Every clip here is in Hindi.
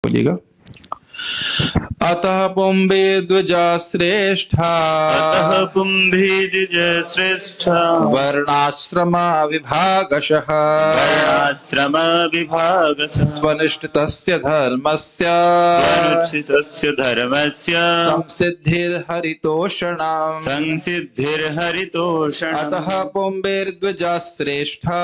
बोलिएगा। अतः पुंबे द्विजा श्रेष्ठा, अतः पुंभिद्विज श्रेष्ठा, वर्णाश्रम विभागशः, वर्णाश्रम विभागशः, स्वनिष्ठितस्य धर्मस्य, स्वनुष्ठितस्य धर्मस्य, संसिद्धिर्हरितोषणम्, संसिद्धिर्हरितोषणम्। अतः पुंबेर्द्विजा श्रेष्ठा,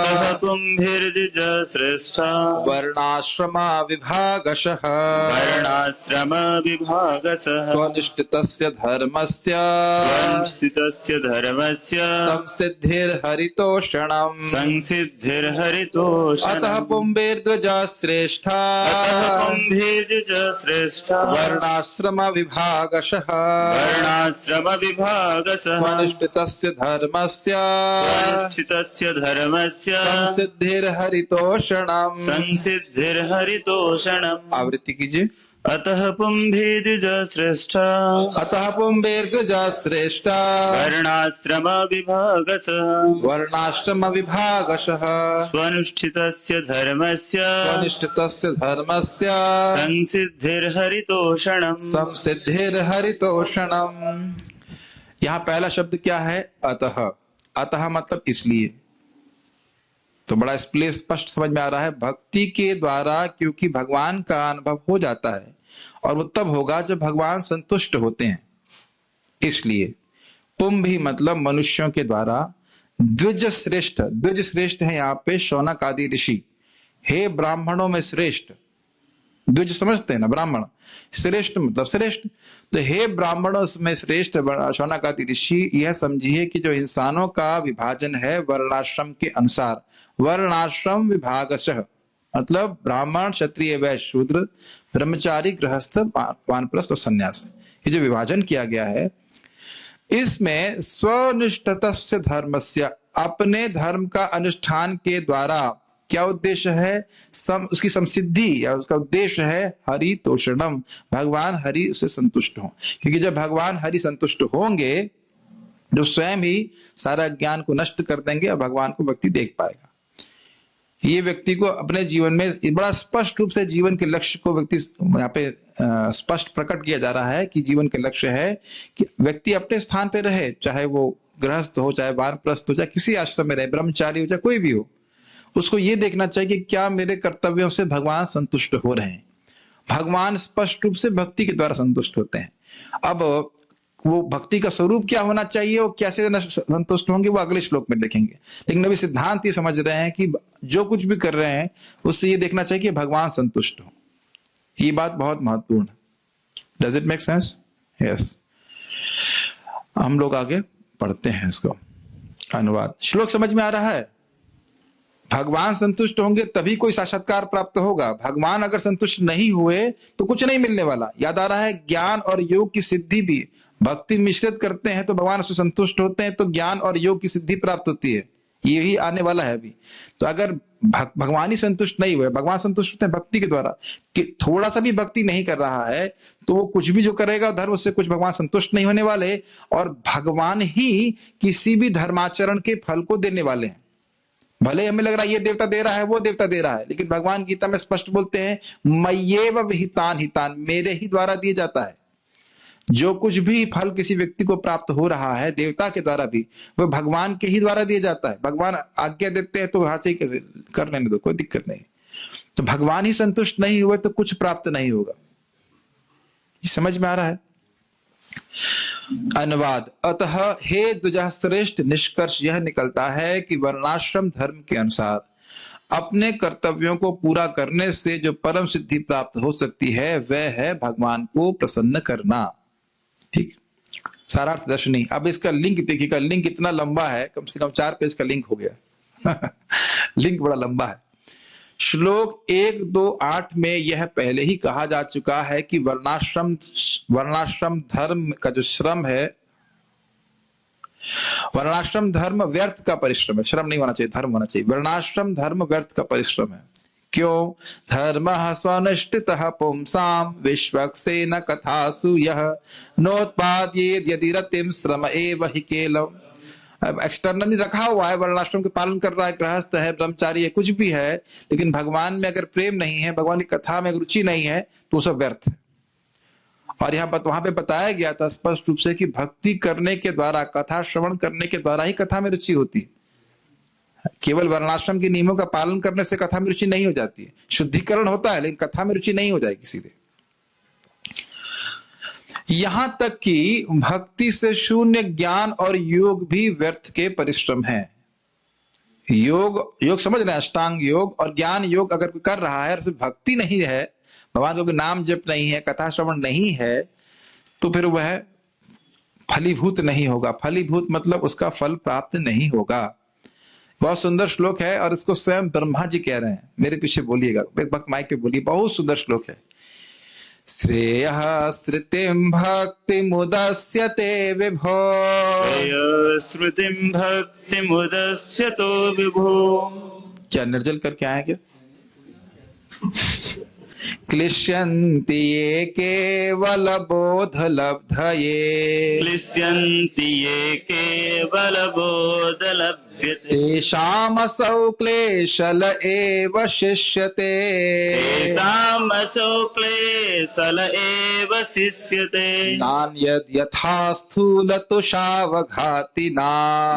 अतः पुंभिर्द्विज श्रेष्ठा, वर्णाश्रम विभागशः, वर्णाश्रम विभागशः, स्वनिष्ठितस्य धर्मस्य, स्वनुष्ठितस्य धर्मस्य, संसिद्धिर्हरितोषणम्, संसिद्धिर्हरितोषणम्। अतः पुंबेर्द्विजा श्रेष्ठा, अतः पुंभिर्द्विज श्रेष्ठा, वर्णाश्रम विभागशः, वर्णाश्रम विभागशः, स्वनिष्ठितस्य धर्मस्य, स्वनुष्ठितस्य धर्मस्य, संसिद्धिर्हरितोषणम्। संसिद्धिर्हरितोषणम्। आवृत्ति कीजिए। अतः पुंभिद्विज श्रेष्ठा, अतः पुंबेर्द्विजा श्रेष्ठा, वर्णाश्रम विभागशः, वर्णाश्रम विभागशः, स्वनुष्ठितस्य धर्मस्य, स्वनिष्ठितस्य धर्मस्य, संसिद्धिर्हरितोषणम्। संसिद्धिर्हरितोषणम्। यहाँ पहला शब्द क्या है? अतः। अतः मतलब इसलिए। तो बड़ा स्पष्ट समझ में आ रहा है। भक्ति के द्वारा क्योंकि भगवान का अनुभव हो जाता है, और वो तब होगा जब भगवान संतुष्ट होते हैं। इसलिए पुंभी मतलब मनुष्यों के द्वारा, द्विज श्रेष्ठ, द्विज श्रेष्ठ है यहाँ पे शौनक आदि ऋषि। हे ब्राह्मणों में श्रेष्ठ, द्विज समझते हैं ना, ब्राह्मण श्रेष्ठ मतलब श्रेष्ठ। तो हे ब्राह्मणों में श्रेष्ठ शौनक आदि ऋषि, यह समझिए कि जो इंसानों का विभाजन है वर्णाश्रम के अनुसार, वर्णाश्रम विभागशः मतलब ब्राह्मण क्षत्रिय वैश्य शूद्र, ब्रह्मचारी गृहस्थ वानप्रस्थ और सन्यास, ये जो विभाजन किया गया है, इसमें स्वनिष्ठतस्य धर्मस्य अपने धर्म का अनुष्ठान के द्वारा क्या उद्देश्य है? उसकी संसिद्धि या उसका उद्देश्य है हरितोषणम, भगवान हरि उससे संतुष्ट हो। क्योंकि जब भगवान हरि संतुष्ट होंगे, जो स्वयं ही सारा ज्ञान को नष्ट कर देंगे और भगवान को व्यक्ति देख पाएगा। ये व्यक्ति को अपने जीवन में बड़ा स्पष्ट रूप से जीवन के लक्ष्य को व्यक्ति यहाँ पे स्पष्ट प्रकट किया जा रहा है कि जीवन के लक्ष्य है कि व्यक्ति अपने स्थान पे रहे, चाहे वो गृहस्थ हो, चाहे वानप्रस्थ हो, चाहे किसी आश्रम में रहे, ब्रह्मचारी हो, चाहे कोई भी हो। उसको ये देखना चाहिए कि क्या मेरे कर्तव्यों से भगवान संतुष्ट हो रहे हैं। भगवान स्पष्ट रूप से भक्ति के द्वारा संतुष्ट होते हैं। अब वो भक्ति का स्वरूप क्या होना चाहिए और कैसे संतुष्ट होंगे, वो अगले श्लोक में देखेंगे। लेकिन अभी सिद्धांत ये समझ रहे हैं कि जो कुछ भी कर रहे हैं उससे ये देखना चाहिए कि भगवान संतुष्ट हो। ये बात बहुत महत्वपूर्ण है। Does it make sense? Yes. हम लोग आगे पढ़ते हैं इसको। अनुवाद। श्लोक समझ में आ रहा है? भगवान संतुष्ट होंगे तभी कोई साक्षात्कार प्राप्त होगा। भगवान अगर संतुष्ट नहीं हुए तो कुछ नहीं मिलने वाला। याद आ रहा है, ज्ञान और योग की सिद्धि भी भक्ति मिश्रित करते हैं तो भगवान उससे संतुष्ट होते हैं, तो ज्ञान और योग की सिद्धि प्राप्त होती है। यही आने वाला है अभी। तो अगर भगवान ही संतुष्ट नहीं हुए, भगवान संतुष्ट होते हैं भक्ति के द्वारा, कि थोड़ा सा भी भक्ति नहीं कर रहा है तो वो कुछ भी जो करेगा धर्म, उससे कुछ भगवान संतुष्ट नहीं होने वाले। और भगवान ही किसी भी धर्माचरण के फल को देने वाले हैं। भले हमें लग रहा है ये देवता दे रहा है, वो देवता दे रहा है, लेकिन भगवान गीता में स्पष्ट बोलते हैं, मय्येव विहितान हितान, मेरे ही द्वारा दिए जाता है। जो कुछ भी फल किसी व्यक्ति को प्राप्त हो रहा है देवता के द्वारा भी, वो भगवान के ही द्वारा दिया जाता है। भगवान आज्ञा देते हैं तो हाँ चाहिए कैसे कर लेने दो, कोई दिक्कत नहीं। तो भगवान ही संतुष्ट नहीं हुए तो कुछ प्राप्त नहीं होगा। ये समझ में आ रहा है? अनुवाद। अतः हे द्विजा श्रेष्ठ, निष्कर्ष यह निकलता है कि वर्णाश्रम धर्म के अनुसार अपने कर्तव्यों को पूरा करने से जो परम सिद्धि प्राप्त हो सकती है वह है भगवान को प्रसन्न करना। ठीक, सारार्थ दर्शनी। अब इसका लिंक देखिएगा, लिंक इतना लंबा है, कम से कम 4 पेज का लिंक हो गया। लिंक बड़ा लंबा है। श्लोक 1-2-8 में यह पहले ही कहा जा चुका है कि वर्णाश्रम धर्म का जो श्रम है, वर्णाश्रम धर्म व्यर्थ का परिश्रम है। श्रम नहीं होना चाहिए, धर्म होना चाहिए। वर्णाश्रम धर्म व्यर्थ का परिश्रम है। क्यों? धर्मः स्वनिष्ठितः पुंसाम विश्वक्सेन कथासु यः नोत्पाद्येत् यदि रतिं श्रम एव हि केवलम्। अब एक्सटर्नली रखा हुआ है, वर्णाश्रम के पालन कर रहा है, गृहस्थ है, ब्रह्मचारी है, कुछ भी है, लेकिन भगवान में अगर प्रेम नहीं है, भगवान की कथा में रुचि नहीं है, तो सब व्यर्थ है। और वहां पे बताया गया था स्पष्ट रूप से कि भक्ति करने के द्वारा, कथा श्रवण करने के द्वारा ही कथा में रुचि होती है। केवल वर्णाश्रम के नियमों का पालन करने से कथा में रुचि नहीं हो जाती है। शुद्धिकरण होता है, लेकिन कथा में रुचि नहीं हो जाएगी सीधे। यहां तक कि भक्ति से शून्य ज्ञान और योग भी व्यर्थ के परिश्रम है। योग समझ रहे हैं, अष्टांग योग और ज्ञान योग अगर कोई कर रहा है और सिर्फ भक्ति नहीं है, भगवान का कोई नाम जप नहीं है, कथा श्रवण नहीं है, तो फिर वह फलीभूत नहीं होगा। फलीभूत मतलब उसका फल प्राप्त नहीं होगा। बहुत सुंदर श्लोक है और इसको स्वयं ब्रह्मा जी कह रहे हैं। मेरे पीछे बोलिएगा, एक वक्त माइक पे बोलिए, बहुत सुंदर श्लोक है। श्रेयः श्रुतिं भक्तिमुदस्यते विभो, श्रुतिं भक्तिमुदस्यतो विभो। क्या निर्जल करके आए क्या? क्लिश्यन्ति ये केवल बोध लब्धये, क्लिश्यन्ति ये केवल बोध लभ्यते, तेषामसौ क्लेशल एव शिष्यते, तेषामसौ क्लेशल एव शिष्यते। नान्यद् यथा स्थूलतुषावघातिना,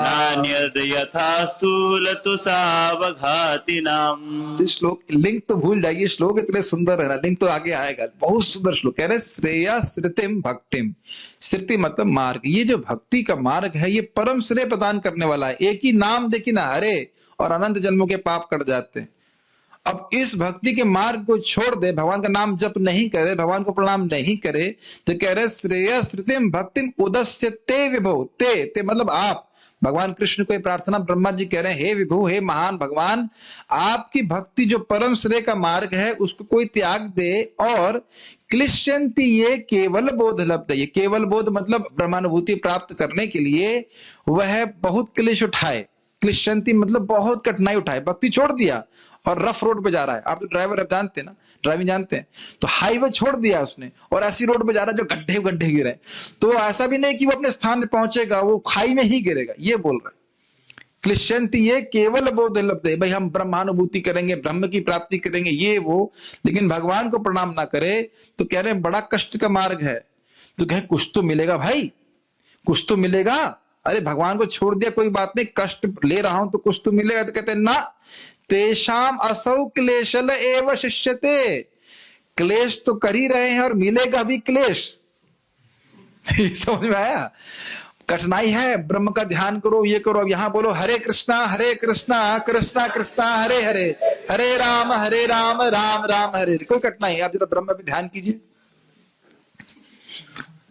नान्यद् यथा स्थूलतुषावघातिनाम्। श्लोक लिंक तो भूल जाइए, श्लोक इतने सुंदर है ना, लिंक तो आगे आएगा। बहुत सुंदर श्लोक कह रहे, श्रेया श्रुतिम भक्तिम। श्रुति मतलब मार्ग। ये जो भक्ति का मार्ग है, ये परम श्रेय प्रदान करने वाला है। एक ही नाम देखिए ना, हरे, और अनंत जन्मों के पाप कट जाते हैं। अब इस भक्ति के मार्ग को छोड़ दे, भगवान का नाम जप नहीं करे, भगवान को प्रणाम नहीं करे, तो कह रहे श्रेय श्रुतिम भक्तिम उदस्यते विभो। ते मतलब आप, भगवान कृष्ण को प्रार्थना ब्रह्मा जी कह रहे हैं, हे विभु, हे महान भगवान, आपकी भक्ति जो परम श्रेय का मार्ग है, उसको कोई त्याग दे। और क्लिश्यन्ति ये केवल बोध लब्ध, ये केवल बोध मतलब ब्रह्मानुभूति प्राप्त करने के लिए वह बहुत क्लेश उठाए। क्लिश्यन्ति मतलब बहुत कठिनाई उठाए, भक्ति छोड़ दिया और रफ रोड पे जा रहा है। आप तो ड्राइवर अब जानते हैं ना, ड्राइविंग जानते हैं, तो हाईवे छोड़ दिया उसने और ऐसी रोड पे जा रहा है जो गड्ढे गिरे, तो ऐसा भी नहीं कि वो अपने स्थान पे पहुंचेगा, वो खाई में ही गिरेगा, ये बोल रहे हैं। क्लिश्यन्ति ये केवल बोध लब्धे, भाई हम ब्रह्मानुभूति करेंगे, ब्रह्म की प्राप्ति करेंगे, ये वो, लेकिन भगवान को प्रणाम ना करे, तो कह रहे हैं बड़ा कष्ट का मार्ग है। तो कहे कुछ तो मिलेगा भाई, कुछ तो मिलेगा। अरे भगवान को छोड़ दिया कोई बात नहीं, कष्ट ले रहा हूं तो कुछ तो मिलेगा। तो कहते हैं ना, तेषाम असौ क्लेशल एव शिष्यते। क्लेश तो कर ही रहे हैं और मिलेगा भी क्लेश। समझ में आया? कठिनाई है, ब्रह्म का ध्यान करो, ये करो। अब यहां बोलो हरे कृष्णा कृष्णा कृष्णा हरे हरे, हरे राम राम राम हरे। कोई कठिनाई? आप जरा ब्रह्म पे ध्यान कीजिए।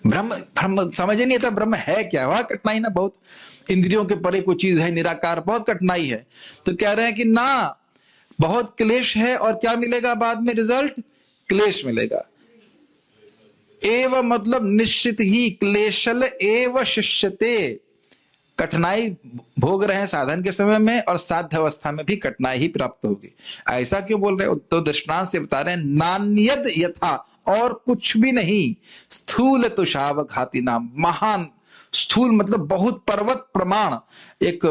ब्रह्म समझ नहीं आता ब्रह्म है क्या, वह कठिनाई ना बहुत। इंद्रियों के परे कोई चीज है, निराकार, बहुत कठिनाई है। तो कह रहे हैं कि ना, बहुत क्लेश है और क्या मिलेगा बाद में रिजल्ट? क्लेश मिलेगा। एव मतलब निश्चित ही, क्लेशल एव शिष्यते, कठिनाई भोग रहे हैं साधन के समय में और साध्य अवस्था में भी कठिनाई ही प्राप्त होगी। ऐसा क्यों बोल रहे हैं? तो दृष्टांत से बता रहे हैं, नान्यद यथा, और कुछ भी नहीं, स्थूल तुषाव घाती नाम, महान स्थूल मतलब बहुत पर्वत प्रमाण। एक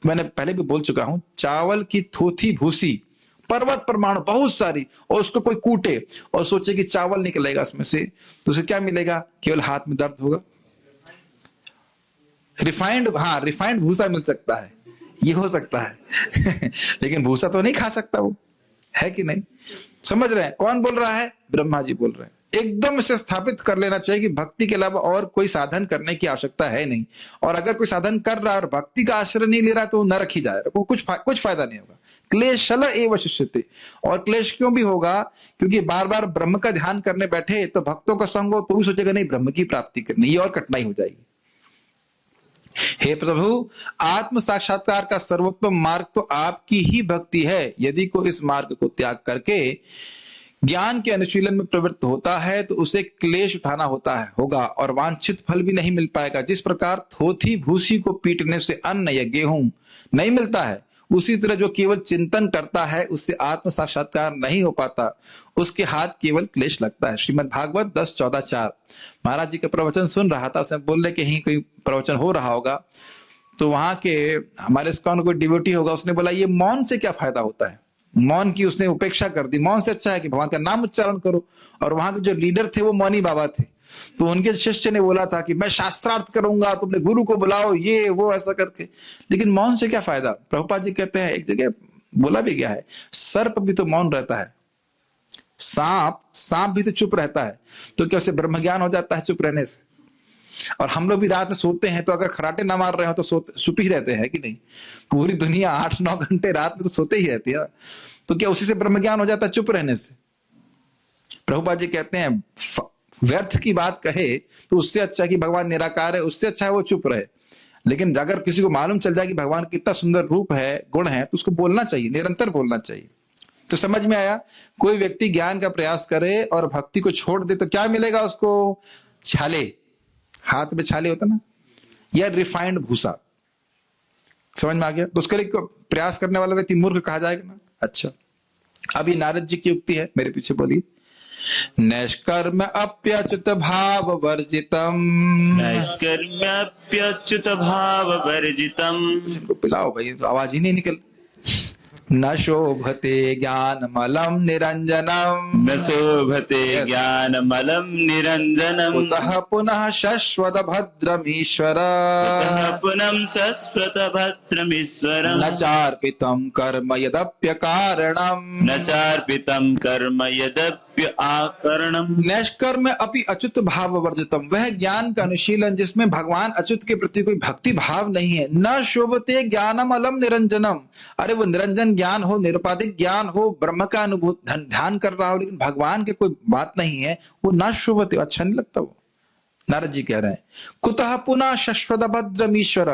मैंने पहले भी बोल चुका हूं, चावल की थोथी भूसी पर्वत प्रमाण बहुत सारी, और उसको कोई कूटे और सोचे कि चावल निकलेगा इसमें से, तो उसे क्या मिलेगा? केवल हाथ में दर्द होगा। रिफाइंड भूसा मिल सकता है, ये हो सकता है लेकिन भूसा तो नहीं खा सकता वो, है कि नहीं? समझ रहे हैं? कौन बोल रहा है? ब्रह्मा जी बोल रहे हैं। एकदम इसे स्थापित कर लेना चाहिए कि भक्ति के अलावा और कोई साधन करने की आवश्यकता है नहीं। और अगर कोई साधन कर रहा है और भक्ति का आश्रय नहीं ले रहा, तो नरक ही जाएगा, वो कुछ फायदा नहीं होगा। क्लेशल एव शिष्यते। और क्लेश क्यों भी होगा? क्योंकि बार बार ब्रह्म का ध्यान करने बैठे तो भक्तों का संग हो तो भी सोचेगा नहीं ब्रह्म की प्राप्ति करनी, ये और कठिनाई हो जाएगी। हे प्रभु, आत्म साक्षात्कार का सर्वोत्तम मार्ग तो आपकी ही भक्ति है। यदि कोई इस मार्ग को त्याग करके ज्ञान के अनुशीलन में प्रवृत्त होता है, तो उसे क्लेश उठाना होगा और वांछित फल भी नहीं मिल पाएगा। जिस प्रकार थोथी भूसी को पीटने से अन्न या गेहूं नहीं मिलता है, उसी तरह जो केवल चिंतन करता है उससे आत्म साक्षात्कार नहीं हो पाता, उसके हाथ केवल क्लेश लगता है। श्रीमद् भागवत 10:14-4। महाराज जी का प्रवचन सुन रहा था, उसमें बोल रहे कहीं कोई प्रवचन हो रहा होगा, तो वहां के हमारे इस्कॉन कोई डिवोटी होगा, उसने बोला ये मौन से क्या फायदा होता है, मौन की उसने उपेक्षा कर दी, मौन से अच्छा है कि भगवान का नाम उच्चारण करो। और वहां के जो लीडर थे वो मौनी बाबा थे, तो उनके शिष्य ने बोला था कि मैं शास्त्रार्थ करूंगा, तुमने गुरु को बुलाओ, ये वो ऐसा करके। लेकिन मौन से क्या फायदा? प्रभुपाद जी कहते हैं, एक जगह बोला भी गया है, सर्प भी तो मौन रहता है, सांप भी तो चुप रहता है, तो क्या उसे ब्रह्म ज्ञान हो जाता है चुप रहने से? और हम लोग भी रात में सोते हैं, तो अगर खराटे ना मार रहे हो तो चुप ही रहते हैं कि नहीं? पूरी दुनिया 8-9 घंटे रात में तो सोते ही रहती है, तो क्या उसी से ब्रह्म ज्ञान हो जाता है चुप रहने से? प्रभुपाद जी कहते हैं व्यर्थ की बात कहे तो उससे अच्छा कि भगवान निराकार है, उससे अच्छा है वो चुप रहे। लेकिन अगर किसी को मालूम चल जाए कि भगवान कितना सुंदर रूप है, गुण है, तो उसको बोलना चाहिए, निरंतर बोलना चाहिए। तो समझ में आया? कोई व्यक्ति ज्ञान का प्रयास करे और भक्ति को छोड़ दे तो क्या मिलेगा उसको? छाले, हाथ में छाले होता ना, या रिफाइंड भूसा। समझ में आ गया? तो उसके लिए प्रयास करने वाला व्यक्ति मूर्ख कहा जाएगा ना। अच्छा, अभी नारद जी की युक्ति है, मेरे पीछे बोलिए। नैष्कर्म अप्यच्युत भाव वर्जितम, नैष्कर्म्यप्यच्युत भाव वर्जितम, इनको पिलाओ भाई, तो आवाज ही नहीं निकल। न शोभते ज्ञानमलं निरंजनम, न शोभते ज्ञानमलं निरंजनम्, कुतः पुनः शश्वत भद्रमीश्वर, कुतः पुनः शश्वत भद्रमीश्वरम्, न चार्पितं कर्म यदप्यकारणम्, न चार्पितं कर्म यदप्य आकरणम्। नैष्कर्म अपि अच्युत भाव वर्जितम, वह ज्ञान का अनुशीलन जिसमें भगवान अच्युत के प्रति कोई भक्ति भाव नहीं है। न शोभते ज्ञानम अलम निरंजनम, अरे वो निरंजन ज्ञान हो, निरुपाधिक ज्ञान हो, ब्रह्म का अनुभूत ध्यान कर रहा हो, लेकिन भगवान के कोई बात नहीं है, वो न शोभते, अच्छा नहीं लगता वो। नारद जी कह रहे हैं कुतः पुनः शश्वत भद्रमीश्वर,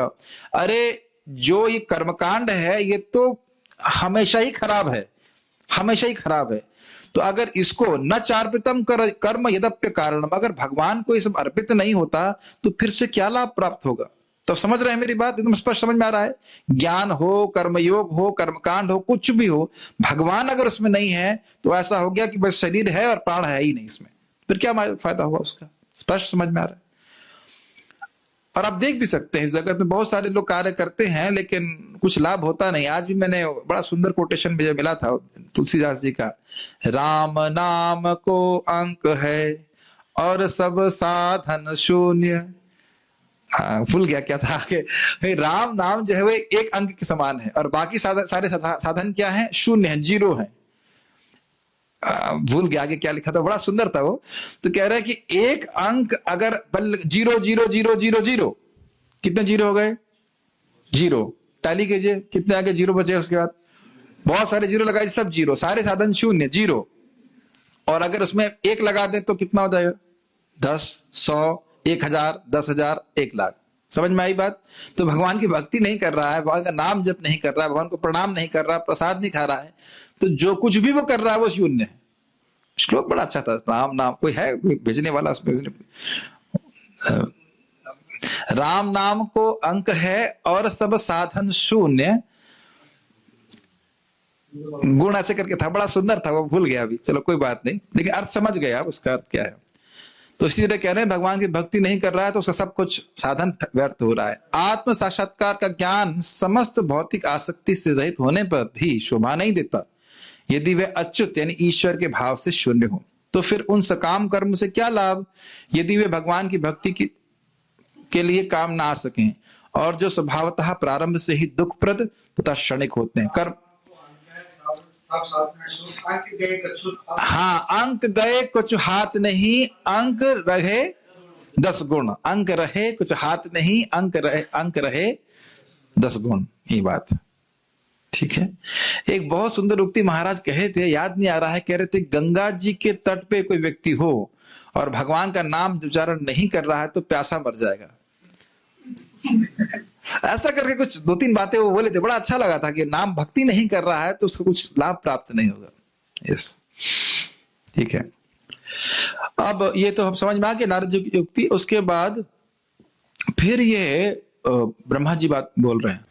अरे जो ये कर्मकांड है ये तो हमेशा ही खराब है, हमेशा ही खराब है। तो अगर इसको न चार्पितम कर्म यदप्य कारणम, अगर भगवान को ये सब अर्पित नहीं होता तो फिर से क्या लाभ प्राप्त होगा? तो समझ रहे हैं मेरी बात? एकदम स्पष्ट समझ में आ रहा है? ज्ञान हो, कर्मयोग हो, कर्मकांड हो, कुछ भी हो, भगवान अगर उसमें नहीं है तो ऐसा हो गया कि बस शरीर है और प्राण है ही नहीं इसमें, फिर क्या फायदा हुआ उसका? स्पष्ट समझ में आ रहा है? और आप देख भी सकते हैं इस जगत में बहुत सारे लोग कार्य करते हैं लेकिन कुछ लाभ होता नहीं। आज भी मैंने बड़ा सुंदर कोटेशन मुझे मिला था तुलसीदास जी का, राम नाम को अंक है और सब साधन शून्य। भूल गया क्या था कि राम नाम जो है वो एक अंक के समान है और बाकी सारे साधन क्या है? शून्य है, जीरो है। भूल गया आगे क्या लिखा था, बड़ा सुंदर था वो। तो कह रहा है कि एक अंक अगर 0,0,0,0,0 कितने जीरो हो गए? जीरो। टैली कीजिए, कितने आगे जीरो बचे उसके बाद? बहुत सारे जीरो लगाए, सब जीरो, सारे साधन शून्य, जीरो। और अगर उसमें एक लगा दें तो कितना हो जाएगा? 10, 100, 1000, 10,000, 1,00,000। समझ में आई बात? तो भगवान की भक्ति नहीं कर रहा है, भगवान का नाम जप नहीं कर रहा है, भगवान को प्रणाम नहीं कर रहा, प्रसाद नहीं खा रहा है, तो जो कुछ भी वो कर रहा है वो शून्य है। श्लोक बड़ा अच्छा था, राम नाम कोई है भेजने वाला उसमें, राम नाम को अंक है और सब साधन शून्य, गुण ऐसे करके था, बड़ा सुंदर था वो, भूल गया अभी, चलो कोई बात नहीं, लेकिन अर्थ समझ गया उसका अर्थ क्या है। तो इसी तरह कह रहे हैं भगवान की भक्ति नहीं कर रहा है तो उसका सब कुछ साधन व्यर्थ हो रहा है। आत्म साक्षात्कार का ज्ञान समस्त भौतिक आसक्ति से रहित होने पर भी शोभा नहीं देता यदि वह अच्युत यानी ईश्वर के भाव से शून्य हो। तो फिर उन सकाम कर्म से क्या लाभ यदि वे भगवान की भक्ति के लिए काम ना आ सकें और जो स्वभावतः प्रारंभ से ही दुखप्रद तथा क्षणिक होते हैं। कर्म हाँ, अंक गए कुछ हाथ नहीं, अंक रहे 10 गुण, अंक रहे कुछ हाथ नहीं, अंक रहे 10 गुण, ये बात ठीक है। एक बहुत सुंदर उक्ति महाराज कहे थे, याद नहीं आ रहा है, कह रहे थे गंगा जी के तट पे कोई व्यक्ति हो और भगवान का नाम उच्चारण नहीं कर रहा है तो प्यासा मर जाएगा। ऐसा करके कुछ 2-3 बातें वो बोले थे, बड़ा अच्छा लगा था कि नाम भक्ति नहीं कर रहा है तो उसको कुछ लाभ प्राप्त नहीं होगा। यस, ठीक है। अब ये तो हम समझ में आ गए नारद जी की युक्ति। उसके बाद फिर ये ब्रह्मा जी बात बोल रहे हैं,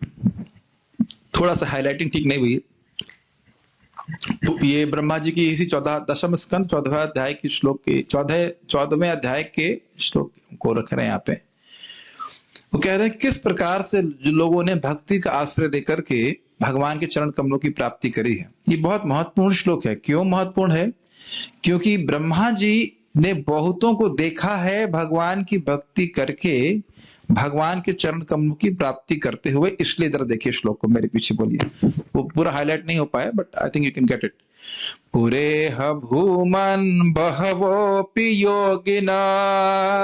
थोड़ा सा हाईलाइटिंग ठीक नहीं हुई। तो ये ब्रह्मा जी की इसी 10वें स्कंद 14वें अध्याय की श्लोक के 14वें अध्याय के श्लोक को रख रहे हैं यहाँ पे। वो कह रहे हैं कि किस प्रकार से जो लोगों ने भक्ति का आश्रय लेकर के भगवान के चरण कमलों की प्राप्ति करी है। ये बहुत महत्वपूर्ण श्लोक है। क्यों महत्वपूर्ण है? क्योंकि ब्रह्मा जी ने बहुतों को देखा है भगवान की भक्ति करके भगवान के चरण कमलों की प्राप्ति करते हुए। इसलिए इधर देखिए श्लोक को, मेरे पीछे बोलिए। वो पूरा हाईलाइट नहीं हो पाया, but I think you can get it. पुरेह भूमन बहवोऽपि योगिना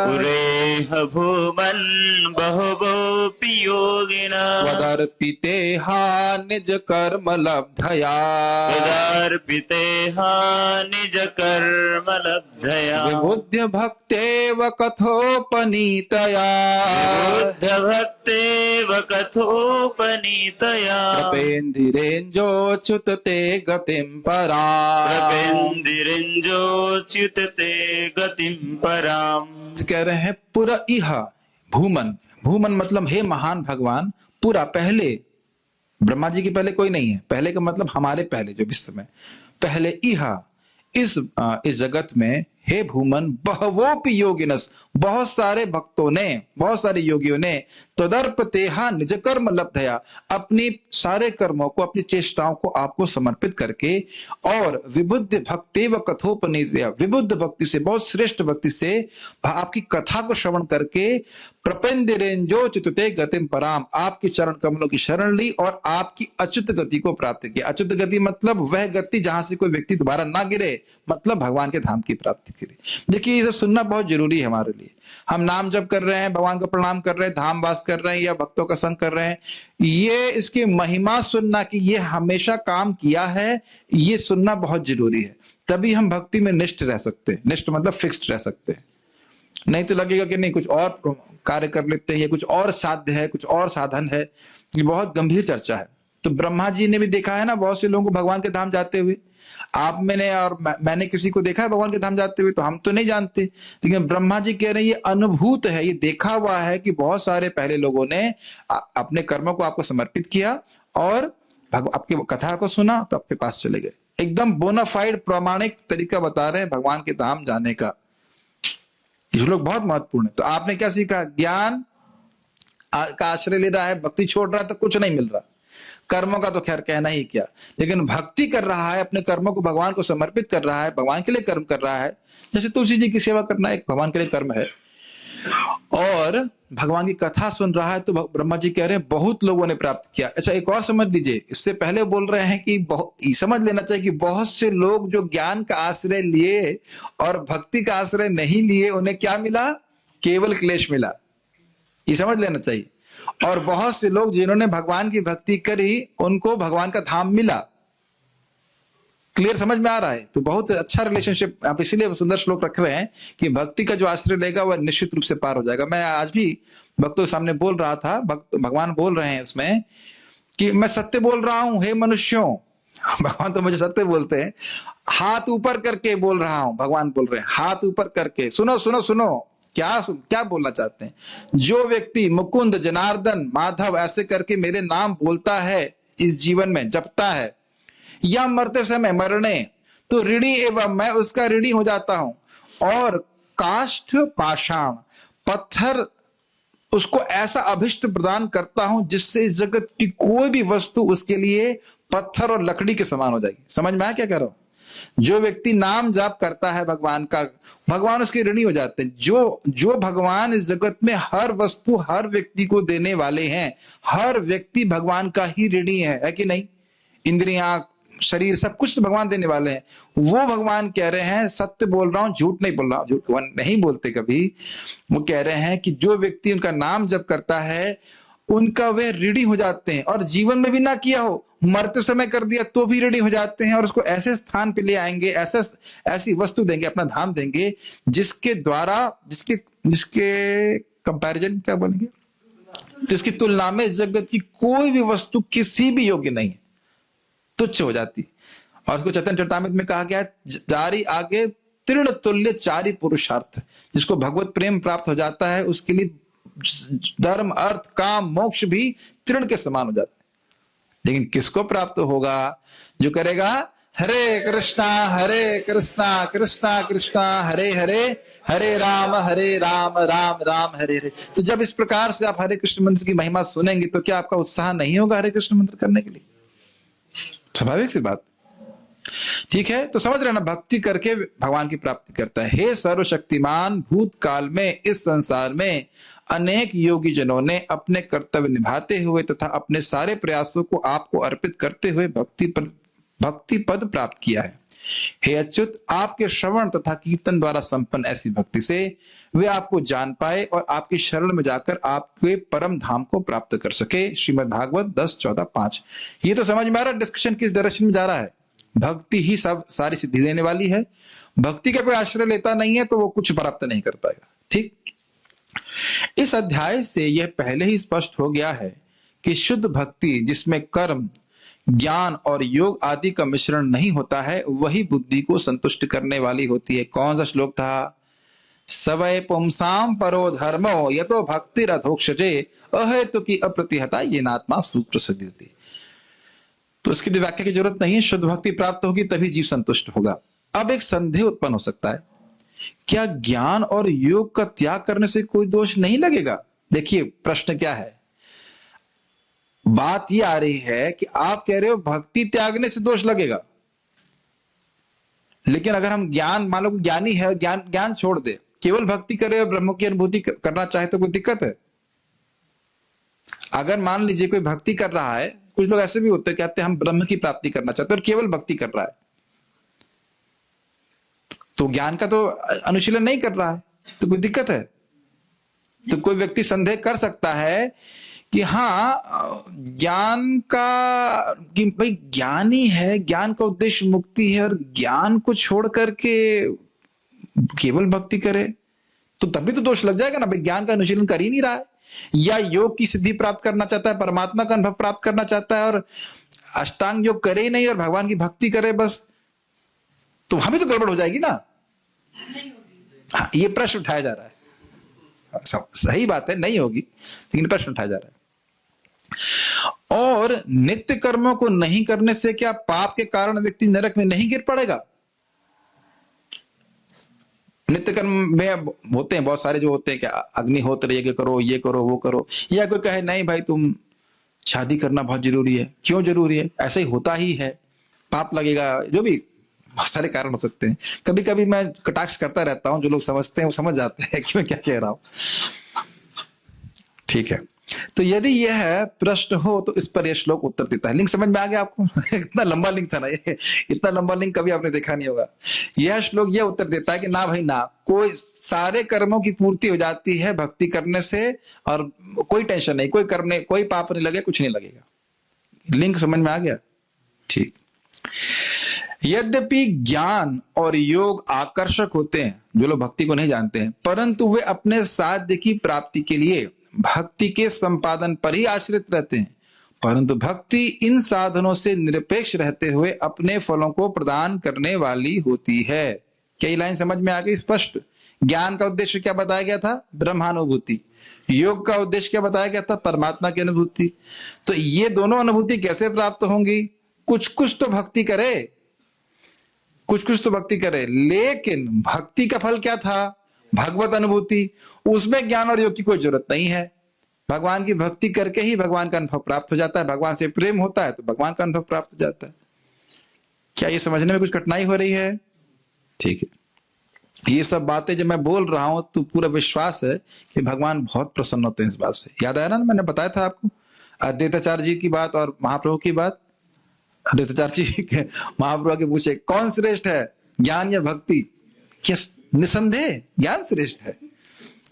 पुरेह भूमन् बहवोऽपि योगिनः त्वदर्पितेहा निज कर्म लब्धया सदार्पितेह निज कर्म लब्धया विबुध्य भक्तेव कथोपनीतया विबुद्ध भक्तेव कथोपनीतया प्रपेन्दिरेञ्जोच्युत ते गतिं पराम् प्रपेन्दिरिञ्जोच्युत ते गतिं पराम्। कह रहे हैं पुरा इह भूमन। भूमन मतलब हे महान भगवान, पूरा पहले, ब्रह्मा जी के पहले कोई नहीं है। पहले का मतलब हमारे पहले जो विश्व में पहले इह इस जगत में हे भूमन बहवोपि योगिनस, बहुत सारे भक्तों ने, बहुत सारे योगियों ने तदर्पतेहा निज कर्म लब्धया, अपनी सारे कर्मों को, अपनी चेष्टाओं को आपको समर्पित करके, और विबुद्ध भक्ति व कथोपनीतया, विबुद्ध भक्ति से, बहुत श्रेष्ठ भक्ति से आपकी कथा को श्रवण करके प्रपेन्दिरेंजोच्युते गतिम पराम, आपकी चरण कमलों की शरण ली और आपकी अच्युत गति को प्राप्त किया। अच्युत गति मतलब वह गति जहां से कोई व्यक्ति दोबारा ना गिरे, मतलब भगवान के धाम की प्राप्ति के लिए। देखिए ये सब सुनना बहुत जरूरी है हमारे लिए। हम नाम जप कर रहे हैं, भगवान को प्रणाम कर रहे हैं, धाम वास कर रहे हैं या भक्तों का संग कर रहे हैं, ये इसकी महिमा सुनना कि ये हमेशा काम किया है, ये सुनना बहुत जरूरी है। तभी हम भक्ति में निष्ठ रह सकते हैं। निष्ठ मतलब फिक्स्ड रह सकते हैं। नहीं तो लगेगा कि नहीं कुछ और कार्य कर लेते हैं, या कुछ और साध्य है, कुछ और साधन है। ये बहुत गंभीर चर्चा है। तो ब्रह्मा जी ने भी देखा है ना बहुत से लोगों को भगवान के धाम जाते हुए। आप मैंने और मैंने किसी को देखा है भगवान के धाम जाते हुए, तो हम तो नहीं जानते, लेकिन ब्रह्मा जी कह रहे हैं ये अनुभूत है, ये देखा हुआ है कि बहुत सारे पहले लोगों ने अपने कर्मों को आपको समर्पित किया और आपकी कथा को सुना तो आपके पास चले गए। एकदम बोनाफाइड प्रामाणिक तरीका बता रहे हैं भगवान के धाम जाने का। ये लोग बहुत महत्वपूर्ण है। तो आपने क्या सीखा? ज्ञान का आश्रय ले रहा है, भक्ति छोड़ रहा है तो कुछ नहीं मिल रहा। कर्मों का तो खैर कहना ही क्या, लेकिन भक्ति कर रहा है, अपने कर्मों को भगवान को समर्पित कर रहा है, भगवान के लिए कर्म कर रहा है। जैसे तुलसी जी की सेवा करना एक भगवान के लिए कर्म है, और भगवान की कथा सुन रहा है, तो ब्रह्मा जी कह रहे हैं बहुत लोगों ने प्राप्त किया। अच्छा एक और समझ लीजिए, इससे पहले बोल रहे हैं कि समझ लेना चाहिए कि बहुत से लोग जो ज्ञान का आश्रय लिए और भक्ति का आश्रय नहीं लिए, उन्हें क्या मिला? केवल क्लेश मिला। ये समझ लेना चाहिए। और बहुत से लोग जिन्होंने भगवान की भक्ति करी, उनको भगवान का धाम मिला। क्लियर समझ में आ रहा है? तो बहुत अच्छा रिलेशनशिप आप इसीलिए सुंदर श्लोक रख रहे हैं कि भक्ति का जो आश्रय लेगा वह निश्चित रूप से पार हो जाएगा। मैं आज भी भक्तों के सामने बोल रहा था, भगवान बोल रहे हैं इसमें कि मैं सत्य बोल रहा हूं हे मनुष्यों। भगवान तो मुझे सत्य बोलते हैं। हाथ ऊपर करके बोल रहा हूं, भगवान बोल रहे हैं हाथ ऊपर करके। सुनो सुनो सुनो, क्या बोलना चाहते हैं? जो व्यक्ति मुकुंद, जनार्दन, माधव ऐसे करके मेरे नाम बोलता है इस जीवन में, जपता है, या मरते समय मरने, तो ऋणी एवं मैं उसका ऋणी हो जाता हूं। और काष्ठ पाषाण पत्थर उसको ऐसा अभिष्ट प्रदान करता हूं जिससे इस जगत की कोई भी वस्तु उसके लिए पत्थर और लकड़ी के समान हो जाएगी। समझ में आया क्या कह रहा हूं? जो व्यक्ति नाम जाप करता है भगवान का, भगवान उसके ऋणी हो जाते हैं। जो भगवान इस जगत में हर वस्तु, हर व्यक्ति को देने वाले हैं, हर व्यक्ति भगवान का ही ऋणी है कि नहीं? इंद्रियां, शरीर, सब कुछ तो भगवान देने वाले हैं। वो भगवान कह रहे हैं, सत्य बोल रहा हूं, झूठ नहीं बोल रहा हूं, झूठ नहीं बोलते कभी। वो कह रहे हैं कि जो व्यक्ति उनका नाम जप करता है, उनका वे ऋणी हो जाते हैं। और जीवन में भी ना किया हो, मरते समय कर दिया तो भी ऋणी हो जाते हैं, और उसको ऐसे स्थान पे ले आएंगे, ऐसी वस्तु देंगे, अपना धाम देंगे, जिसके द्वारा, जिसके कंपैरिजन क्या बोलेंगे, जिसकी तुलना में इस जगत की कोई भी वस्तु किसी भी योग्य नहीं है, तुच्छ हो जाती। और उसको चैतन्य चरितामृत में कहा गया है, जारी आगे तृण तुल्य चारि पुरुषार्थ। जिसको भगवत प्रेम प्राप्त हो जाता है, उसके लिए धर्म, अर्थ, काम, मोक्ष भी तृण के समान हो जाते हैं। लेकिन किसको प्राप्त होगा? जो करेगा हरे कृष्णा कृष्णा कृष्णा हरे हरे, हरे राम राम राम हरे हरे। तो जब इस प्रकार से आप हरे कृष्ण मंत्र की महिमा सुनेंगे तो क्या आपका उत्साह नहीं होगा हरे कृष्ण मंत्र करने के लिए? स्वाभाविक सी बात। ठीक है, तो समझ रहे ना, भक्ति करके भगवान की प्राप्ति करता है। हे सर्वशक्तिमान, भूतकाल में इस संसार में अनेक योगी जनों ने अपने कर्तव्य निभाते हुए तथा अपने सारे प्रयासों को आपको अर्पित करते हुए भक्ति पद प्राप्त किया है। हे अच्युत, आपके श्रवण तथा कीर्तन द्वारा संपन्न ऐसी भक्ति से वे आपको जान पाए और आपकी शरण में जाकर आपके परम धाम को प्राप्त कर सके। श्रीमद् भागवत 10:14-5। ये तो समझ में आ रहा है डिस्कशन किस डायरेक्शन में जा रहा है। भक्ति ही सब सारी सिद्धि देने वाली है। भक्ति का कोई आश्रय लेता नहीं है तो वो कुछ प्राप्त नहीं कर पाएगा। ठीक, इस अध्याय से यह पहले ही स्पष्ट हो गया है कि शुद्ध भक्ति जिसमें कर्म, ज्ञान और योग आदि का मिश्रण नहीं होता है, वही बुद्धि को संतुष्ट करने वाली होती है। कौन सा श्लोक था? सवै पुंसाम परो धर्मो यतो भक्ति रथोक्षजे अहेतु की अप्रतिहता ये नात्मा सुप्रसिद्धि। तो इसकी व्याख्या की जरूरत नहीं है। शुद्ध भक्ति प्राप्त होगी तभी जीव संतुष्ट होगा। अब एक संदेह उत्पन्न हो सकता है, क्या ज्ञान और योग का त्याग करने से कोई दोष नहीं लगेगा? देखिए प्रश्न क्या है। बात यह आ रही है कि आप कह रहे हो भक्ति त्यागने से दोष लगेगा, लेकिन अगर हम ज्ञान, मान लो ज्ञानी है, ज्ञान छोड़ दे, केवल भक्ति करे और ब्रह्म की अनुभूति करना चाहे तो कोई दिक्कत है? अगर मान लीजिए कोई भक्ति कर रहा है, कुछ लोग ऐसे भी होते हैं कहते हैं हम ब्रह्म की प्राप्ति करना चाहते हैं और केवल भक्ति कर रहा है, तो ज्ञान का तो अनुशीलन नहीं कर रहा है, तो कोई दिक्कत है? तो कोई व्यक्ति संदेह कर सकता है कि हाँ ज्ञान का, कि भाई ज्ञानी है, ज्ञान का उद्देश्य मुक्ति है और ज्ञान को छोड़ करके केवल भक्ति करे तो तभी तो दोष लग जाएगा ना। भाई ज्ञान का अनुशीलन कर ही नहीं रहा है, या योग की सिद्धि प्राप्त करना चाहता है, परमात्मा का अनुभव प्राप्त करना चाहता है और अष्टांग योग करे ही नहीं और भगवान की भक्ति करे बस, तो वहां भी तो गड़बड़ हो जाएगी ना। हाँ, ये प्रश्न उठाया जा रहा है। सही बात है, नहीं होगी, लेकिन प्रश्न उठाया जा रहा है। और नित्य कर्मों को नहीं करने से क्या पाप के कारण व्यक्ति नरक में नहीं गिर पड़ेगा? नित्य कर्म में होते हैं बहुत सारे जो होते हैं कि अग्निहोत्र ये करो, ये करो, वो करो, या कोई कहे नहीं भाई तुम शादी करना बहुत जरूरी है। क्यों जरूरी है? ऐसे ही होता ही है, पाप लगेगा, जो भी बहुत सारे कारण हो सकते हैं। कभी कभी मैं कटाक्ष करता रहता हूं, जो लोग समझते हैं वो समझ जाते हैं कि मैं क्या कह रहा हूं। ठीक है, तो यदि यह प्रश्न हो तो इस पर यह श्लोक उत्तर देता है। लिंक समझ में आ गया आपको? इतना लंबा लिंक था ना ये, इतना लंबा लिंक कभी आपने देखा नहीं होगा। यह श्लोक यह उत्तर देता है कि ना भाई ना, कोई सारे कर्मों की पूर्ति हो जाती है भक्ति करने से और कोई टेंशन नहीं, कोई कर्म नहीं, कोई पाप नहीं लगे, कुछ नहीं लगेगा। लिंक समझ में आ गया? ठीक। यद्यपि ज्ञान और योग आकर्षक होते हैं, जो लोग भक्ति को नहीं जानते हैं, परंतु वे अपने साध्य की प्राप्ति के लिए भक्ति के संपादन पर ही आश्रित रहते हैं। परंतु भक्ति इन साधनों से निरपेक्ष रहते हुए अपने फलों को प्रदान करने वाली होती है। क्या ये लाइन समझ में आ गई स्पष्ट? ज्ञान का उद्देश्य क्या बताया गया था? ब्रह्मानुभूति। योग का उद्देश्य क्या बताया गया था? परमात्मा की अनुभूति। तो ये दोनों अनुभूति कैसे प्राप्त होंगी? कुछ कुछ तो भक्ति करे, कुछ कुछ तो भक्ति करे, लेकिन भक्ति का फल क्या था? भगवत अनुभूति। उसमें ज्ञान और योग की कोई जरूरत नहीं है। भगवान की भक्ति करके ही भगवान का अनुभव प्राप्त हो जाता है। भगवान से प्रेम होता है तो भगवान का अनुभव प्राप्त हो जाता है। क्या ये समझने में कुछ कठिनाई हो रही है? ठीक है, ये सब बातें जब मैं बोल रहा हूं तो पूरा विश्वास है कि भगवान बहुत प्रसन्न होते हैं इस बात से। याद आया ना, मैंने बताया था आपको अद्वैताचार्य जी की बात और महाप्रभु की बात। अद्वैताचार्य जी महाप्रभु के पूछे कौन श्रेष्ठ है, ज्ञान या भक्ति? किस? निसंदेह ज्ञान श्रेष्ठ है।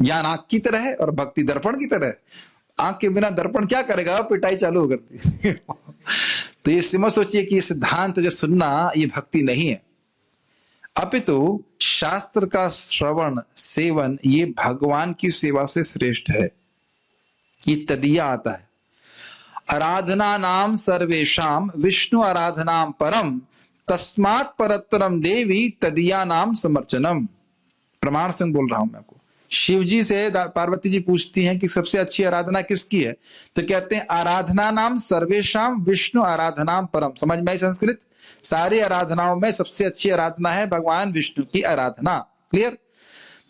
ज्ञान आंख की तरह है और भक्ति दर्पण की तरह है। आंख के बिना दर्पण क्या करेगा? पिटाई चालू हो करती। तो ये सिमत सोचिए कि ये सिद्धांत जो सुनना ये भक्ति नहीं है, अपितु शास्त्र का श्रवण सेवन ये भगवान की सेवा से श्रेष्ठ है। ये तदीया आता है, आराधना नाम सर्वेशाम विष्णु आराधनाम परम तस्मात् परतरम देवी तदीया नाम समर्चनम। प्रमाण से बोल रहा हूं मैं आपको। शिव जी से पार्वती जी पूछती हैं कि सबसे अच्छी आराधना किसकी है, तो कहते हैं आराधना नाम सर्वेशाम विष्णु आराधनाम परम। समझ में आई संस्कृत? सारी आराधनाओं में सबसे अच्छी आराधना है भगवान विष्णु की आराधना। क्लियर?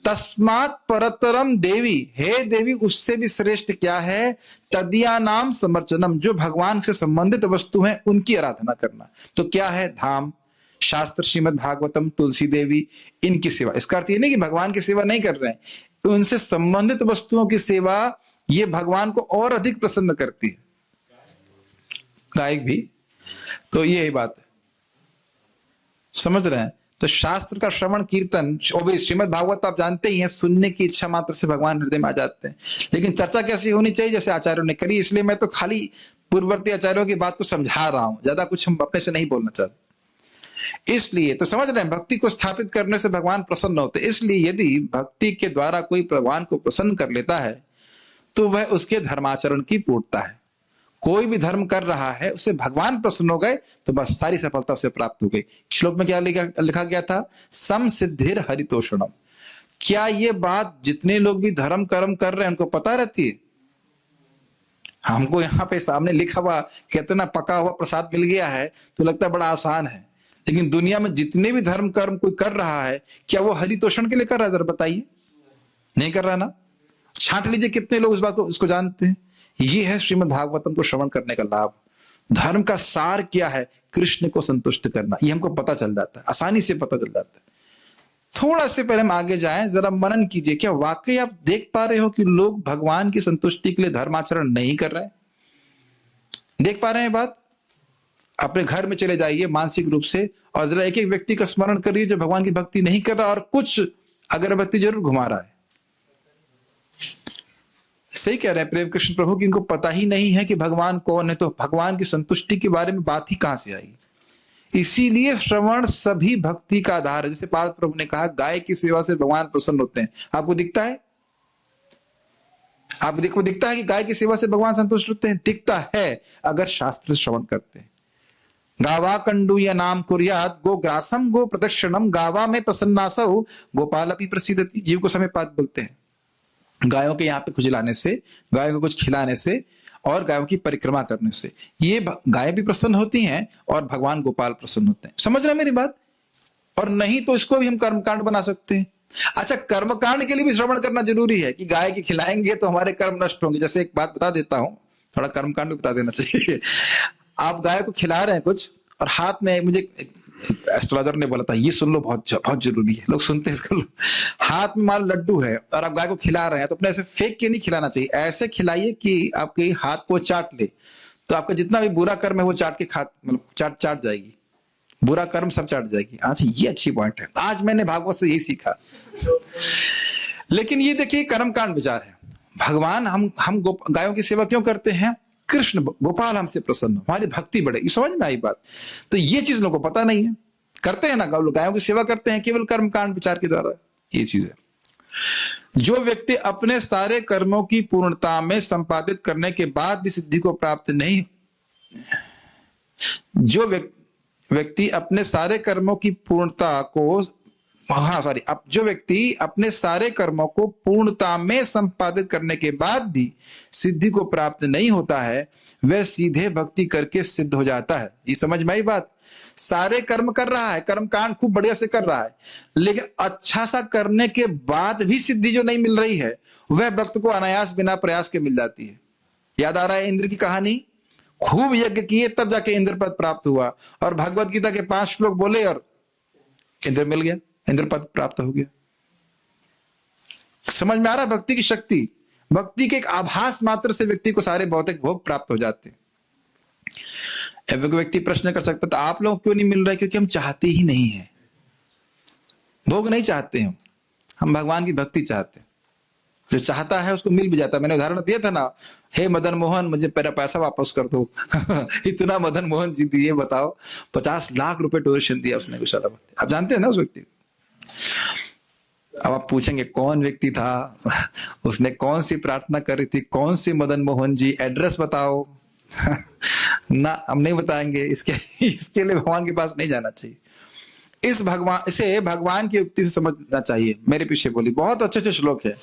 तस्मात् परतरम देवी, हे देवी उससे भी श्रेष्ठ क्या है? तदिया नाम समर्चनम, जो भगवान से संबंधित वस्तु हैं उनकी आराधना करना। तो क्या है? धाम, शास्त्र, श्रीमद् भागवतम, तुलसी देवी, इनकी सेवा। इसका अर्थ ये नहीं कि भगवान की सेवा नहीं कर रहे हैं, उनसे संबंधित वस्तुओं की सेवा ये भगवान को और अधिक प्रसन्न करती है। गायक भी, तो यही बात है, समझ रहे हैं? तो शास्त्र का श्रवण कीर्तन, श्रीमद् भागवत आप जानते ही हैं, सुनने की इच्छा मात्र से भगवान हृदय में आ जाते हैं। लेकिन चर्चा कैसी होनी चाहिए? जैसे आचार्यों ने करी, इसलिए मैं तो खाली पूर्ववर्ती आचार्यों की बात को समझा रहा हूं, ज्यादा कुछ हम अपने से नहीं बोलना चाहते। इसलिए तो समझ रहे हैं, भक्ति को स्थापित करने से भगवान प्रसन्न होते। इसलिए यदि भक्ति के द्वारा कोई भगवान को प्रसन्न कर लेता है तो वह उसके धर्माचरण की पूर्णता है। कोई भी धर्म कर रहा है, उससे भगवान प्रसन्न हो गए तो बस सारी सफलता उसे प्राप्त हो गई। श्लोक में क्या लिखा गया था? सम सिद्धिर हरितोषणम। क्या ये बात जितने लोग भी धर्म कर्म कर रहे हैं उनको पता रहती है? हमको यहाँ पे सामने लिखा हुआ कितना पका हुआ प्रसाद मिल गया है तो लगता है बड़ा आसान है, लेकिन दुनिया में जितने भी धर्म कर्म कोई कर रहा है, क्या वो हरितोषण के लिए कर रहा है? जरा बताइए। नहीं कर रहा ना? छांट लीजिए कितने लोग इस बात को इसको जानते हैं। ये है श्रीमद् भागवतम को श्रवण करने का लाभ। धर्म का सार क्या है? कृष्ण को संतुष्ट करना। ये हमको पता चल जाता है, आसानी से पता चल जाता है। थोड़ा से पहले हम आगे जाएं, जरा मनन कीजिए, क्या वाकई आप देख पा रहे हो कि लोग भगवान की संतुष्टि के लिए धर्माचरण नहीं कर रहे हैं? देख पा रहे हैं बात? अपने घर में चले जाइए मानसिक रूप से और जरा एक एक व्यक्ति का स्मरण करिए जो भगवान की भक्ति नहीं कर रहा और कुछ अगरबत्ती जरूर घुमा रहा है। सही कह रहे हैं प्रेम कृष्ण प्रभु कि इनको पता ही नहीं है कि भगवान कौन है, तो भगवान की संतुष्टि के बारे में बात ही कहां से आई। इसीलिए श्रवण सभी भक्ति का आधार है। जैसे पार्थ प्रभु ने कहा, गाय की सेवा से भगवान प्रसन्न होते हैं। आपको दिखता है? आपको दिखता है कि गाय की सेवा से भगवान संतुष्ट होते हैं? दिखता है अगर शास्त्र श्रवण करते हैं। गावा कंडू या नाम कुर्यात गो ग्रासम गो प्रदक्षिणम गावा में प्रसन्नासौ गोपाल अपि प्रसीदति। जीव को समय पात बोलते हैं। गायों के यहाँ पे खुजलाने से, गायों को कुछ खिलाने से और गायों की परिक्रमा करने से ये गायें भी प्रसन्न होती हैं और भगवान गोपाल प्रसन्न होते हैं। समझ रहे हैं मेरी बात? और नहीं तो इसको भी हम कर्मकांड बना सकते हैं। अच्छा, कर्मकांड के लिए भी श्रवण करना जरूरी है कि गाय की खिलाएंगे तो हमारे कर्म नष्ट होंगे। जैसे एक बात बता देता हूं, थोड़ा कर्मकांड भी बता देना चाहिए। आप गाय को खिला रहे हैं कुछ और हाथ में, मुझे एस्ट्रोलॉजर ने बोला था ये सुन लो, बहुत जरूरी है, लोग सुनते हैं इसको। हाथ में मान लड्डू है और आप गाय को खिला रहे हैं तो अपने ऐसे फेंक के नहीं खिलाना चाहिए। ऐसे खिलाइए कि आपके हाथ को चाट ले, तो आपका जितना भी बुरा कर्म है वो चाट के मतलब चाट जाएगी, बुरा कर्म सब चाट जाएगी। आज ये अच्छी पॉइंट है, आज मैंने भागवत से यही सीखा। लेकिन ये देखिए कर्मकांड विचार है। भगवान हम गायों की सेवा क्यों करते हैं? कृष्ण गोपाल हमसे प्रसन्न, हमारी भक्ति बढ़े। ये समझ में आई बात? तो ये चीज लोगों को पता नहीं है। करते हैं ना, गायों की सेवा करते हैं केवल कर्मकांड विचार के द्वारा। ये चीज है। जो व्यक्ति अपने सारे कर्मों की पूर्णता में संपादित करने के बाद भी सिद्धि को प्राप्त नहीं, जो व्यक्ति अपने सारे कर्मों की पूर्णता को जो व्यक्ति अपने सारे कर्मों को पूर्णता में संपादित करने के बाद भी सिद्धि को प्राप्त नहीं होता है, वह सीधे भक्ति करके सिद्ध हो जाता है। ये समझ में आई बात? सारे कर्म कर रहा है, कर्मकांड खूब बढ़िया से कर रहा है, लेकिन अच्छा सा करने के बाद भी सिद्धि जो नहीं मिल रही है वह भक्त को अनायास बिना प्रयास के मिल जाती है। याद आ रहा है इंद्र की कहानी? खूब यज्ञ किए तब जाके इंद्र पद प्राप्त हुआ, और भगवत गीता के 5 श्लोक बोले और इंद्र मिल गया, इंद्र पद प्राप्त हो गया। समझ में आ रहा? भक्ति की शक्ति, भक्ति के एक आभास मात्र से व्यक्ति को सारे भौतिक भोग प्राप्त हो जाते हैं। अब व्यक्ति प्रश्न कर सकता था आप लोग क्यों नहीं मिल रहे? क्योंकि हम चाहते ही नहीं है, भोग नहीं चाहते हैं, हम भगवान की भक्ति चाहते हैं। जो चाहता है उसको मिल भी जाता है। मैंने उदाहरण दिया था ना, हे मदन मोहन मुझे मेरा पैसा वापस कर दो। इतना मदन मोहन जी दिए, बताओ 50 लाख रुपए डोनेशन दिया उसने कुशाला। आप जानते हैं ना उस व्यक्ति को। अब आप पूछेंगे कौन व्यक्ति था, उसने कौन सी प्रार्थना करी थी, कौन सी मदन मोहन जी, एड्रेस बताओ। ना हम नहीं बताएंगे, इसके लिए भगवान के पास नहीं जाना चाहिए। इसे भगवान की युक्ति से समझना चाहिए। मेरे पीछे बोली, बहुत अच्छे अच्छे श्लोक है।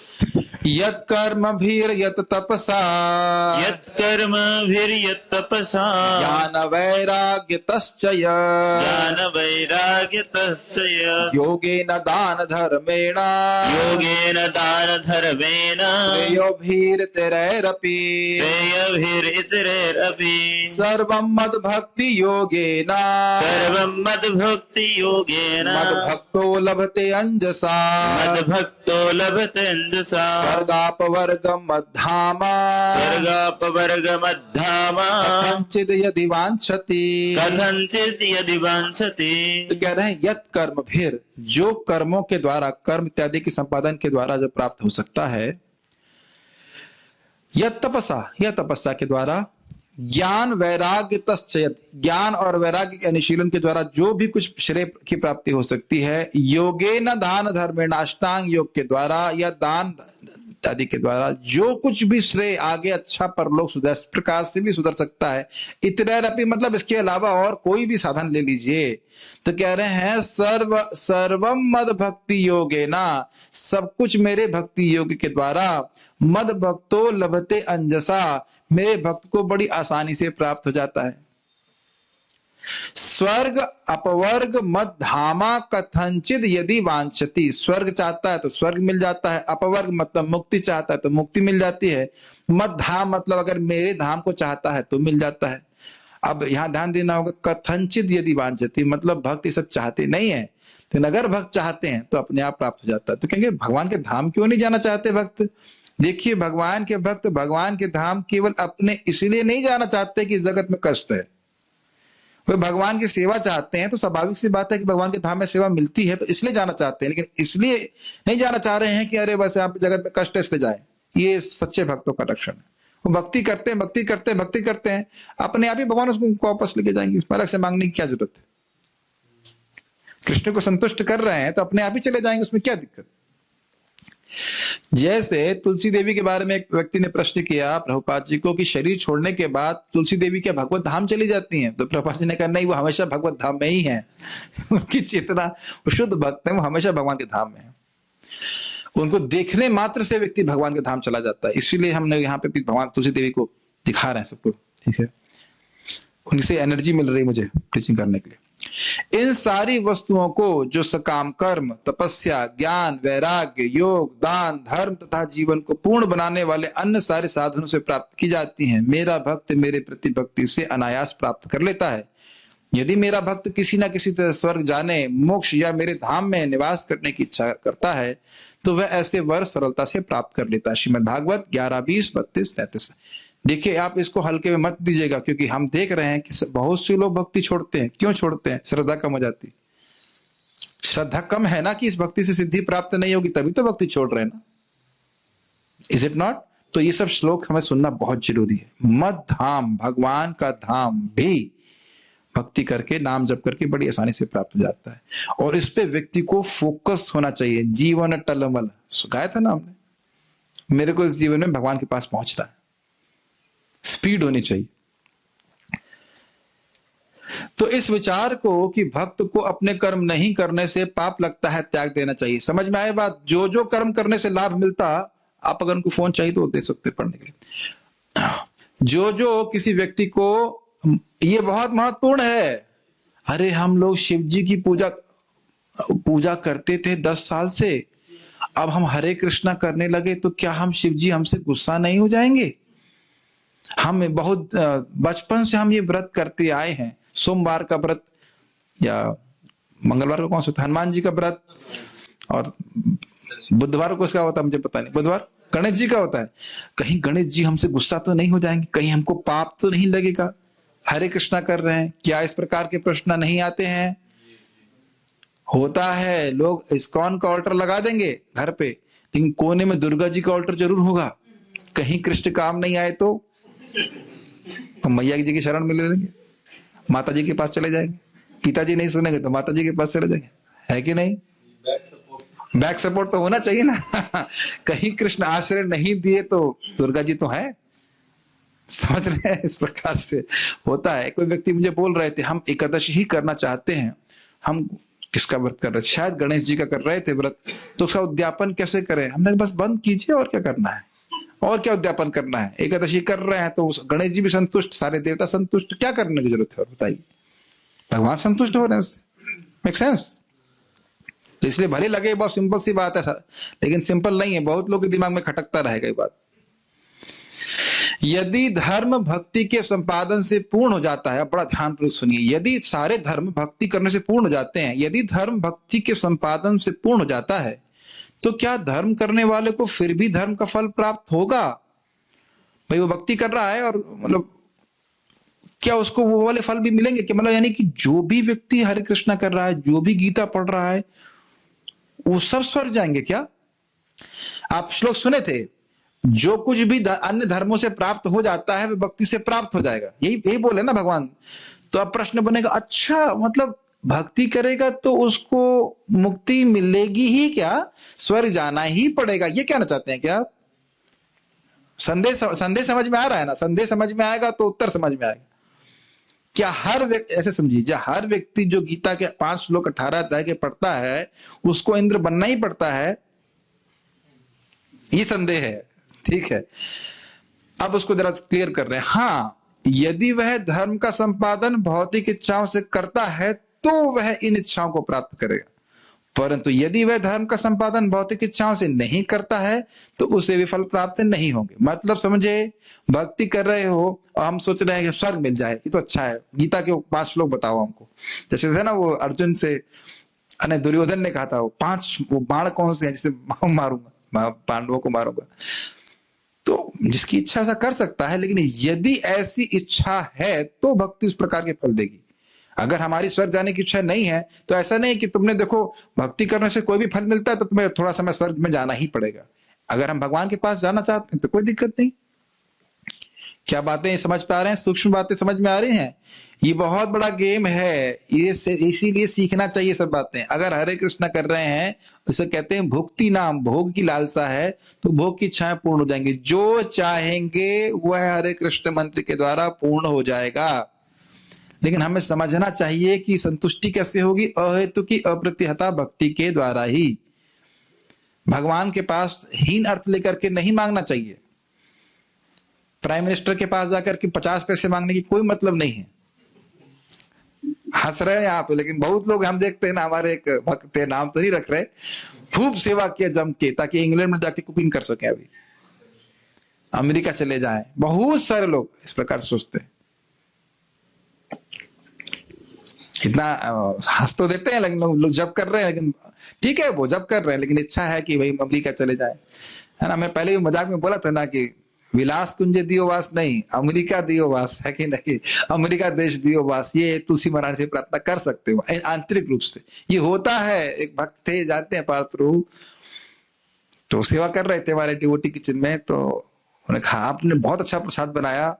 यत कर्म भीर यत तपसा यत्कर्म भिर्यत् तपसा ज्ञान वैराग्य तश्चय ज्ञान वैराग्य तस्य योगेन दान धर्मेण योगेन दान धर्मेण श्रेयोभिर्तिरैरपि श्रेयभिरितरैरपि सर्वं मद भक्ति योगेन सर्वं मद्भक्ति योगेन मद्भक्तो लभते अंजसा मद्भक्तो लभते अंजसा स्वर्गापवर्गं मद्धाम स्वर्गापवर्गमद्धाम कथंचित् यदि वांछति। कथंचित् यदि वांछति। तो कह रहे हैं यत कर्म फिर, जो कर्मों के द्वारा, कर्म इत्यादि के संपादन के द्वारा जो प्राप्त हो सकता है, यत तपसा, यह तपस्या के द्वारा, ज्ञान वैराग्य तश्चयत, ज्ञान और वैराग्य के अनुशीलन के द्वारा जो भी कुछ श्रेय की प्राप्ति हो सकती है, योगेन दान धर्मेण, अष्टांग योग के द्वारा या दान आदि के द्वारा जो कुछ भी श्रेय आगे अच्छा परलोक सुधर, इस प्रकार से भी सुधर सकता है। इतरैरपि मतलब इसके अलावा और कोई भी साधन ले लीजिए। तो कह रहे हैं सर्वम मद भक्ति योगेना, सब कुछ मेरे भक्ति योग के द्वारा, मद भक्तो लभते अंजसा, मेरे भक्त को बड़ी आसानी से प्राप्त हो जाता है। स्वर्ग अपवर्ग मद धामा कथंचित यदि वांछति, स्वर्ग चाहता है तो स्वर्ग मिल जाता है, अपवर्ग मतलब मुक्ति चाहता है तो मुक्ति मिल जाती है, मद धाम मतलब अगर मेरे धाम को चाहता है तो मिल जाता है। अब यहां ध्यान देना होगा, कथंचित यदि वांछति मतलब भक्त ये सब चाहते नहीं है, लेकिन अगर भक्त चाहते हैं तो अपने आप प्राप्त हो जाता है। तो कहेंगे भगवान के धाम क्यों नहीं जाना चाहते भक्त? देखिए, भगवान के भक्त भगवान के धाम केवल अपने इसलिए नहीं जाना चाहते कि इस जगत में कष्ट है, वे भगवान की सेवा चाहते हैं। तो स्वाभाविक सी बात है कि भगवान के धाम में सेवा मिलती है तो इसलिए जाना चाहते हैं, लेकिन इसलिए नहीं जाना चाह रहे हैं कि अरे बस यहाँ पे जगत में कष्ट है इसलिए जाए। ये सच्चे भक्तों का लक्षण है। वो भक्ति करते हैं, भक्ति करते हैं, भक्ति करते हैं, अपने आप ही भगवान उसको वापस लेके जाएंगे, उसमें अलग से मांगने की क्या जरूरत है। कृष्ण को संतुष्ट कर रहे हैं तो अपने आप ही चले जाएंगे, उसमें क्या दिक्कत। जैसे तुलसी देवी के बारे में एक व्यक्ति ने प्रश्न किया प्रभुपाद जी को कि शरीर छोड़ने के बाद तुलसी देवी क्या भगवत धाम चली जाती हैं? तो प्रभुपाद जी ने कहा नहीं, वो हमेशा भगवत धाम में ही है। उनकी चेतना, वो शुद्ध भक्त है, वो हमेशा भगवान के धाम में है। उनको देखने मात्र से व्यक्ति भगवान के धाम चला जाता है। इसीलिए हमने यहाँ पे भी भगवान तुलसी देवी को दिखा रहे हैं सबको, ठीक है। उनसे एनर्जी मिल रही मुझे प्रीचिंग करने के लिए। इन सारी वस्तुओं को जो सकाम कर्म, तपस्या, ज्ञान, वैराग्य, योग, दान, धर्म तथा जीवन को पूर्ण बनाने वाले अन्य सारे साधनों से प्राप्त की जाती हैं, मेरा भक्त मेरे प्रति भक्ति से अनायास प्राप्त कर लेता है। यदि मेरा भक्त किसी न किसी तरह स्वर्ग जाने, मोक्ष या मेरे धाम में निवास करने की इच्छा करता है तो वह ऐसे वर सरलता से प्राप्त कर लेता है। श्रीमद् भागवत 11, 20, 32, 33। देखिए, आप इसको हल्के में मत दीजिएगा, क्योंकि हम देख रहे हैं कि बहुत से लोग भक्ति छोड़ते हैं। क्यों छोड़ते हैं? श्रद्धा कम हो जाती। श्रद्धा कम है ना कि इस भक्ति से सिद्धि प्राप्त नहीं होगी, तभी तो भक्ति छोड़ रहे हैं ना। Is it not? तो ये सब श्लोक हमें सुनना बहुत जरूरी है। मद धाम, भगवान का धाम भी भक्ति करके, नाम जप करके बड़ी आसानी से प्राप्त हो जाता है। और इस पे व्यक्ति को फोकस होना चाहिए। जीवन टलमल गाया था ना हमने, मेरे को इस जीवन में भगवान के पास पहुंचना है, स्पीड होनी चाहिए। तो इस विचार को कि भक्त को अपने कर्म नहीं करने से पाप लगता है, त्याग देना चाहिए। समझ में आए बात? जो जो कर्म करने से लाभ मिलता, आप अगर उनको फोन चाहिए तो दे सकते पढ़ने के लिए। जो जो किसी व्यक्ति को, ये बहुत महत्वपूर्ण है। अरे हम लोग शिव जी की पूजा करते थे 10 साल से, अब हम हरे कृष्णा करने लगे तो क्या हम शिव जी हमसे गुस्सा नहीं हो जाएंगे? हम बहुत बचपन से हम ये व्रत करते आए हैं, सोमवार का व्रत या मंगलवार का कौन सा, हनुमान जी का व्रत, और बुधवार को इसका होता है मुझे पता नहीं, बुधवार गणेश जी का होता है। कहीं गणेश जी हमसे गुस्सा तो नहीं हो जाएंगे? कहीं हमको पाप तो नहीं लगेगा? हरे कृष्णा कर रहे हैं, क्या इस प्रकार के प्रश्न नहीं आते हैं? होता है। लोग इस्कॉन का ऑल्टर लगा देंगे घर पे, लेकिन कोने में दुर्गा जी का ऑल्टर जरूर होगा। कहीं कृष्ण काम नहीं आए तो मैया जी की शरण में ले लेंगे, माता जी के पास चले जाएंगे। पिताजी नहीं सुनेंगे तो माता जी के पास चले जाएंगे, है कि नहीं? बैक सपोर्ट तो होना चाहिए ना। कहीं कृष्ण आश्रय नहीं दिए तो दुर्गा जी तो है। समझ रहे हैं? इस प्रकार से होता है। कोई व्यक्ति मुझे बोल रहे थे हम एकादशी ही करना चाहते हैं, हम किसका व्रत कर रहे थे? शायद गणेश जी का कर रहे थे व्रत, तो उसका उद्यापन कैसे करें? हमने बस बंद कीजिए, और क्या करना है, और क्या उद्यापन करना है? एकादशी कर रहे हैं तो गणेश जी भी संतुष्ट, सारे देवता संतुष्ट, क्या करने की जरूरत है? और बताइए, भगवान संतुष्ट हो रहे हैं उससे। Make sense? तो इसलिए भले लगे बहुत सिंपल सी बात है, लेकिन सिंपल नहीं है, बहुत लोग के दिमाग में खटकता रहेगा ये बात। यदि धर्म भक्ति के संपादन से पूर्ण हो जाता है, बड़ा ध्यानपूर्वक सुनिए, यदि सारे धर्म भक्ति करने से पूर्ण हो जाते हैं, यदि धर्म भक्ति के संपादन से पूर्ण हो जाता है, तो क्या धर्म करने वाले को फिर भी धर्म का फल प्राप्त होगा? भाई वो भक्ति कर रहा है, और मतलब क्या उसको वो वाले फल भी मिलेंगे? कि मतलब यानी कि जो भी व्यक्ति हरे कृष्णा कर रहा है, जो भी गीता पढ़ रहा है, वो सब स्वर्ग जाएंगे क्या? आप श्लोक सुने थे, जो कुछ भी अन्य धर्मों से प्राप्त हो जाता है, वह भक्ति से प्राप्त हो जाएगा, यही बोले ना भगवान। तो अब प्रश्न बनेगा, अच्छा मतलब भक्ति करेगा तो उसको मुक्ति मिलेगी ही क्या? स्वर्ग जाना ही पड़ेगा, ये कहना चाहते हैं क्या? संदेश समझ में आ रहा है ना? संदेश समझ में आएगा तो उत्तर समझ में आएगा। क्या हर व्यक्ति, ऐसे समझिए, हर व्यक्ति जो गीता के 5 श्लोक 18 अध्याय के पढ़ता है, उसको इंद्र बनना ही पड़ता है? ये संदेह है, ठीक है। अब उसको जरा क्लियर कर रहे हैं। हाँ, यदि वह धर्म का संपादन भौतिक इच्छाओं से करता है तो वह इन इच्छाओं को प्राप्त करेगा, परंतु यदि वह धर्म का संपादन भौतिक इच्छाओं से नहीं करता है तो उसे भी फल प्राप्त नहीं होंगे। मतलब समझे, भक्ति कर रहे हो और हम सोच रहे हैं कि स्वर्ग मिल जाए, ये तो अच्छा है, गीता के 5 श्लोक बताओ हमको। जैसे थे ना वो अर्जुन से, दुर्योधन ने कहा था, वो 5 वो बाण कौन से हैं जिसे मारूंगा, पांडवों को मारूंगा। तो जिसकी इच्छा ऐसा कर सकता है, लेकिन यदि ऐसी इच्छा है तो भक्ति उस प्रकार के फल देगी। अगर हमारी स्वर्ग जाने की इच्छा नहीं है तो ऐसा नहीं कि तुमने देखो भक्ति करने से कोई भी फल मिलता है तो तुम्हें थोड़ा समय स्वर्ग में जाना ही पड़ेगा। अगर हम भगवान के पास जाना चाहते हैं तो कोई दिक्कत नहीं। क्या बातें समझ पा रहे हैं? सूक्ष्म बातें समझ में आ रही हैं? ये बहुत बड़ा गेम है, ये इसीलिए सीखना चाहिए सब बातें। अगर हरे कृष्णा कर रहे हैं, उसे कहते हैं भुक्ति नाम, भोग की लालसा है तो भोग की इच्छाएं पूर्ण हो जाएंगी। जो चाहेंगे वह हरे कृष्ण मंत्र के द्वारा पूर्ण हो जाएगा। लेकिन हमें समझना चाहिए कि संतुष्टि कैसे होगी? अहेतु की अप्रतिहता भक्ति के द्वारा ही। भगवान के पास हीन अर्थ लेकर के नहीं मांगना चाहिए। प्राइम मिनिस्टर के पास जाकर के 50 पैसे मांगने की कोई मतलब नहीं है। हंस रहे हैं यहाँ पे, लेकिन बहुत लोग हम देखते हैं ना, हमारे एक भक्त है, नाम तो नहीं रख रहे, खूब सेवा किया जम के, ताकि इंग्लैंड में जाके कुकिंग कर सके, अभी अमेरिका चले जाएं। बहुत सारे लोग इस प्रकार सोचते हैं। इतना हंस तो देते हैं, लेकिन लोग जब कर रहे हैं, लेकिन ठीक है वो जब कर रहे हैं, लेकिन इच्छा है कि भाई अमेरिका चले जाए, है ना। मैं पहले भी मजाक में बोला था ना कि विलास कुंज दियो वास नहीं, अमेरिका दियो वास, है कि नहीं? अमेरिका देश दियो वास, ये तुलसी महाराज से प्रार्थना कर सकते हो आंतरिक रूप से। ये होता है। एक भक्त थे, जानते हैं, पार्थरू, तो सेवा कर रहे थे हमारे डिवोटी किचन में। तो उन्होंने कहा आपने बहुत अच्छा प्रसाद बनाया,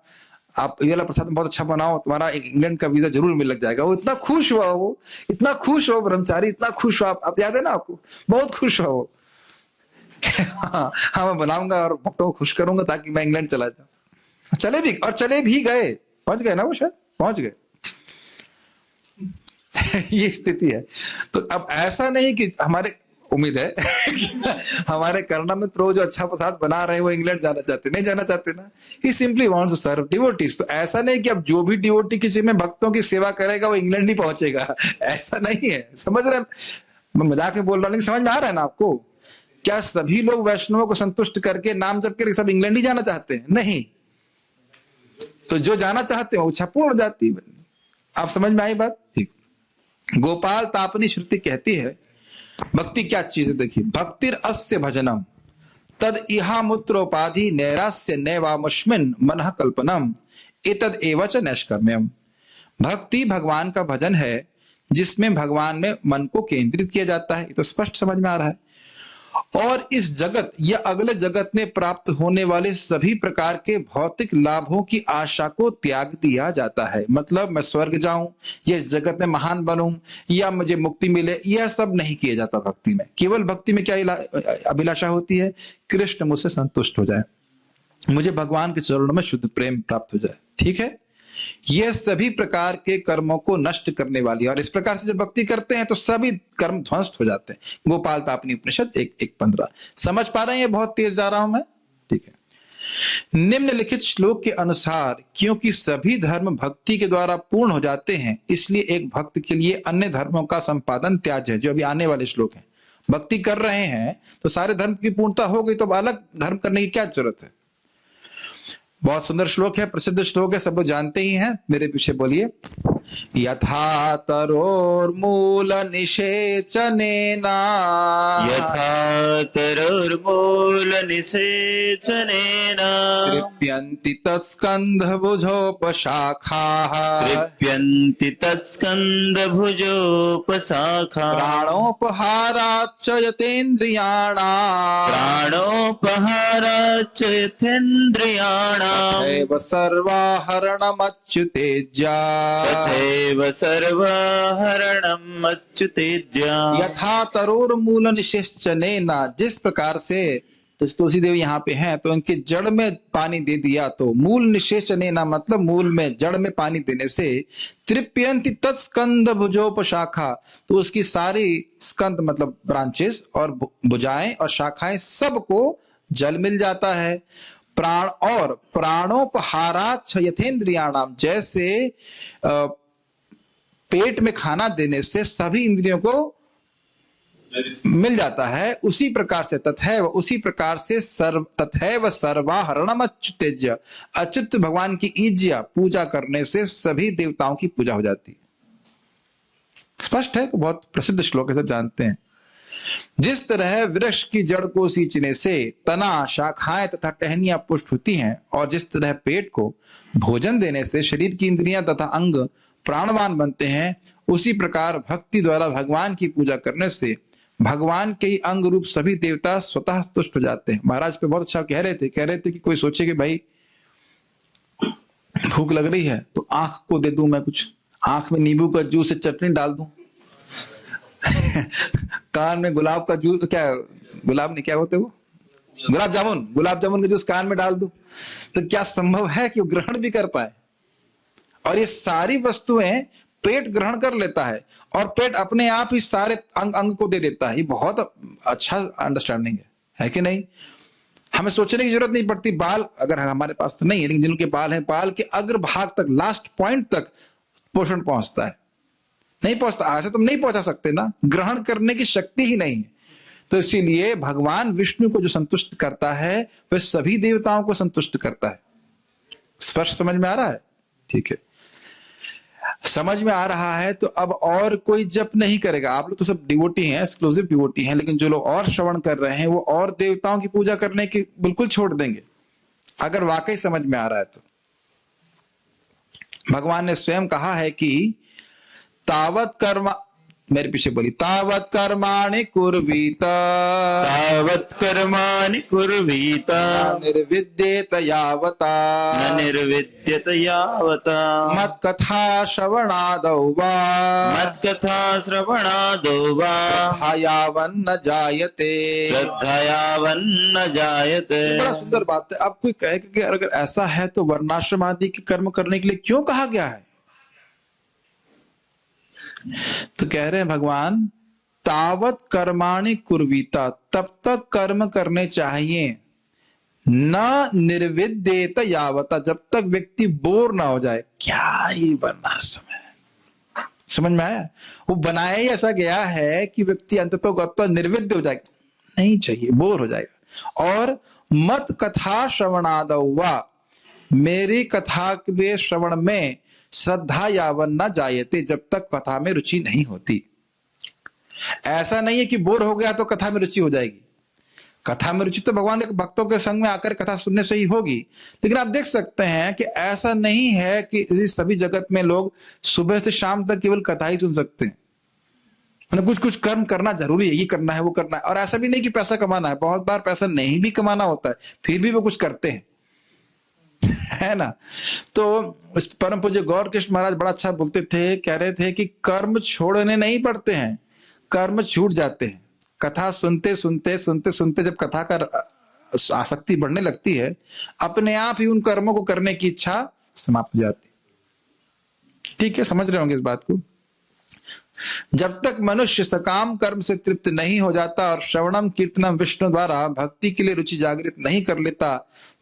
आप ये वाला प्रसाद बहुत अच्छा बनाओ, तुम्हारा एक इंग्लैंड का वीजा जरूर मिल लग जाएगा। वो इतना खुश हुआ, वो इतना खुश हुआ, ब्रह्मचारी इतना खुश हुआ, आप याद है ना आपको? बहुत खुश हुआ वो। हाँ मैं बनाऊंगा और भक्तों को खुश करूंगा ताकि मैं इंग्लैंड चला जाऊं। चले भी गए, पहुंच गए ना, वो शायद पहुंच गए। ये स्थिति है। तो अब ऐसा नहीं कि हमारे, उम्मीद है हमारे करुणा मित्र जो अच्छा प्रसाद बना रहे हैं वो इंग्लैंड जाना चाहते, नहीं जाना चाहते ना। He simply wants to serve devotees. तो ऐसा नहीं कि अब जो भी डिवोटी किसी में भक्तों की सेवा करेगा वो इंग्लैंड ही पहुंचेगा, ऐसा नहीं है। समझ रहे हैं? मैं मजाक में बोल रहा हूँ, लेकिन समझ में आ रहा है ना आपको? क्या सभी लोग वैष्णवों को संतुष्ट करके नाम जप करके सब इंग्लैंड ही जाना चाहते हैं? नहीं। तो जो जाना चाहते हैं वो इच्छा पूर्ण हो जाती है। आप समझ में आई बात? ठीक। गोपाल तापनी श्रुति कहती है भक्ति क्या चीज है। देखिए, भक्तिर अस्य भजनम तद इहा मूत्रोपाधि नैरास्य नैवामस्मिन् मनः कल्पनम एतद एवच नैष्कर्म्यम। भक्ति भगवान का भजन है जिसमें भगवान में मन को केंद्रित किया जाता है। ये तो स्पष्ट समझ में आ रहा है। और इस जगत या अगले जगत में प्राप्त होने वाले सभी प्रकार के भौतिक लाभों की आशा को त्याग दिया जाता है। मतलब मैं स्वर्ग जाऊं या इस जगत में महान बनूं या मुझे मुक्ति मिले, यह सब नहीं किया जाता भक्ति में। केवल भक्ति में क्या अभिलाषा होती है? कृष्ण मुझसे संतुष्ट हो जाए, मुझे भगवान के चरणों में शुद्ध प्रेम प्राप्त हो जाए। ठीक है, यह सभी प्रकार के कर्मों को नष्ट करने वाली है। और इस प्रकार से जब भक्ति करते हैं तो सभी कर्म ध्वस्त हो जाते हैं। गोपाल तापनी उपनिषद 1:15। समझ पा रहे हैं? ये बहुत तेज जा रहा हूं मैं, ठीक है। निम्नलिखित श्लोक के अनुसार क्योंकि सभी धर्म भक्ति के द्वारा पूर्ण हो जाते हैं, इसलिए एक भक्त के लिए अन्य धर्मों का संपादन त्याज्य है। जो अभी आने वाले श्लोक हैं, भक्ति कर रहे हैं तो सारे धर्म की पूर्णता हो गई, तो अब अलग धर्म करने की क्या जरूरत है। बहुत सुंदर श्लोक है, प्रसिद्ध श्लोक है, सब लोग जानते ही हैं। मेरे पीछे बोलिए। यथा तरोर्मूल निषेचनेना यथा तरुर्मूल निषेचनेन तृप्यन्ति तत्स्कन्धभुजोपशाखाः तृप्यन्ति तत्स्कन्धभुजोपशाखाः प्राणोपहाराच्च यतेन्द्रियाणाम् प्राणोपहाराच्च यथेन्द्रियाणाम् तथैव सर्वाहरणमच्युतेज्या तथैव सर्वाहरणम् अच्युतेज्या यथा तरोर्मूल निषेचनेन, जिस प्रकार से तुलसी देवी यहाँ पे हैं तो इनके जड़ में पानी दे दिया, तो मूल निषेचनेन मतलब मूल में जड़ में पानी देने से तृप्यन्ति तत्स्कंद भुजोपशाखा, तो उसकी सारी स्कंद मतलब ब्रांचेस और भुजाएं और शाखाएं सबको जल मिल जाता है। प्राण और प्राणोपहाराच्च यथेन्द्रियाणाम, जैसे पेट में खाना देने से सभी इंद्रियों को मिल जाता है, उसी प्रकार से तथैव, उसी प्रकार से तथैव सर्वाहरणम अच्युतेज्य, अच्युत भगवान की ईज्या पूजा करने से सभी देवताओं की पूजा हो जाती है। स्पष्ट है, तो बहुत प्रसिद्ध श्लोक है, सब जानते हैं। जिस तरह वृक्ष की जड़ को सींचने से तना, शाखाएं तथा टहनियां पुष्ट होती हैं, और जिस तरह पेट को भोजन देने से शरीर की इंद्रियां तथा अंग प्राणवान बनते हैं, उसी प्रकार भक्ति द्वारा भगवान की पूजा करने से भगवान के ही अंग रूप सभी देवता स्वतः तुष्ट हो जाते हैं। महाराज पे बहुत अच्छा कह रहे थे कि कोई सोचे कि भाई भूख लग रही है तो आंख को दे दूं मैं कुछ, आंख में नींबू का जूस से चटनी डाल दूं कान में गुलाब का जूस, क्या गुलाब नहीं, क्या होते वो गुलाब जामुन का जूस कान में डाल दूं, तो क्या संभव है कि वो ग्रहण भी कर पाए? और ये सारी वस्तुएं पेट ग्रहण कर लेता है और पेट अपने आप ही सारे अंग को दे देता है। ये बहुत अच्छा अंडरस्टैंडिंग है कि नहीं? हमें सोचने की जरूरत नहीं पड़ती। बाल अगर हमारे पास तो नहीं है, लेकिन जिनके बाल हैं, बाल के अग्र भाग तक, लास्ट पॉइंट तक पोषण पहुंचता है। नहीं पहुंचता, ऐसे तुम नहीं पहुंचा सकते ना, ग्रहण करने की शक्ति ही नहीं है। तो इसीलिए भगवान विष्णु को जो संतुष्ट करता है वह सभी देवताओं को संतुष्ट करता है। स्पष्ट समझ में आ रहा है? ठीक है, समझ में आ रहा है। तो अब और कोई जप नहीं करेगा। आप लोग तो सब डिवोटी हैं, एक्सक्लूसिव डिवोटी हैं, लेकिन जो लोग और श्रवण कर रहे हैं वो और देवताओं की पूजा करने की बिल्कुल छोड़ देंगे, अगर वाकई समझ में आ रहा है तो। भगवान ने स्वयं कहा है कि तावत कर्म, मेरे पीछे बोली, तावत कर्माणि कुर्वीत तावत् कर्माणि कुर्वीत निर्विद्येत यावता न निर्विद्यत यावता मत कथा श्रवणादौ वा मत्कथा श्रवणादो वा यावन्न जायते। श्रद्धयावन्न जायते। बड़ा सुंदर बात है। अब कोई कहे कि अगर ऐसा है तो वर्णाश्रम आदि के कर्म करने के लिए क्यों कहा गया है? तो कह रहे हैं भगवान, तावत कर्माणि कुर्वीता, तब तक कर्म करने चाहिए, न निर्विद्येत यावता, जब तक व्यक्ति बोर ना हो जाए। क्या ये वर्णाश्रम है? समझ में आया? वो बनाया ही ऐसा गया है कि व्यक्ति अंततोगत्वा निर्विद्य हो जाएगा, नहीं चाहिए, बोर हो जाएगा। और मत कथा श्रवणादौ वा, मेरी कथा के श्रवण में श्रद्धा यावन न जायते, जब तक कथा में रुचि नहीं होती। ऐसा नहीं है कि बोर हो गया तो कथा में रुचि हो जाएगी। कथा में रुचि तो भगवान के भक्तों के संग में आकर कथा सुनने से ही होगी। लेकिन आप देख सकते हैं कि ऐसा नहीं है कि सभी जगत में लोग सुबह से शाम तक केवल कथा ही सुन सकते हैं। कुछ कुछ कर्म करना जरूरी है, ये करना है, वो करना है। और ऐसा भी नहीं कि पैसा कमाना है, बहुत बार पैसा नहीं भी कमाना होता है, फिर भी वो कुछ करते हैं, है ना। तो इस परम पूज्य गौर कृष्ण महाराज बड़ा अच्छा बोलते थे, कह रहे थे कि कर्म छोड़ने नहीं पड़ते हैं, कर्म छूट जाते हैं। कथा सुनते सुनते सुनते सुनते जब कथा का आसक्ति बढ़ने लगती है, अपने आप ही उन कर्मों को करने की इच्छा समाप्त हो जाती। ठीक है, समझ रहे होंगे इस बात को। जब तक मनुष्य सकाम कर्म से तृप्त नहीं हो जाता और श्रवणम कीर्तनम विष्णु द्वारा भक्ति के लिए रुचि जागृत नहीं कर लेता,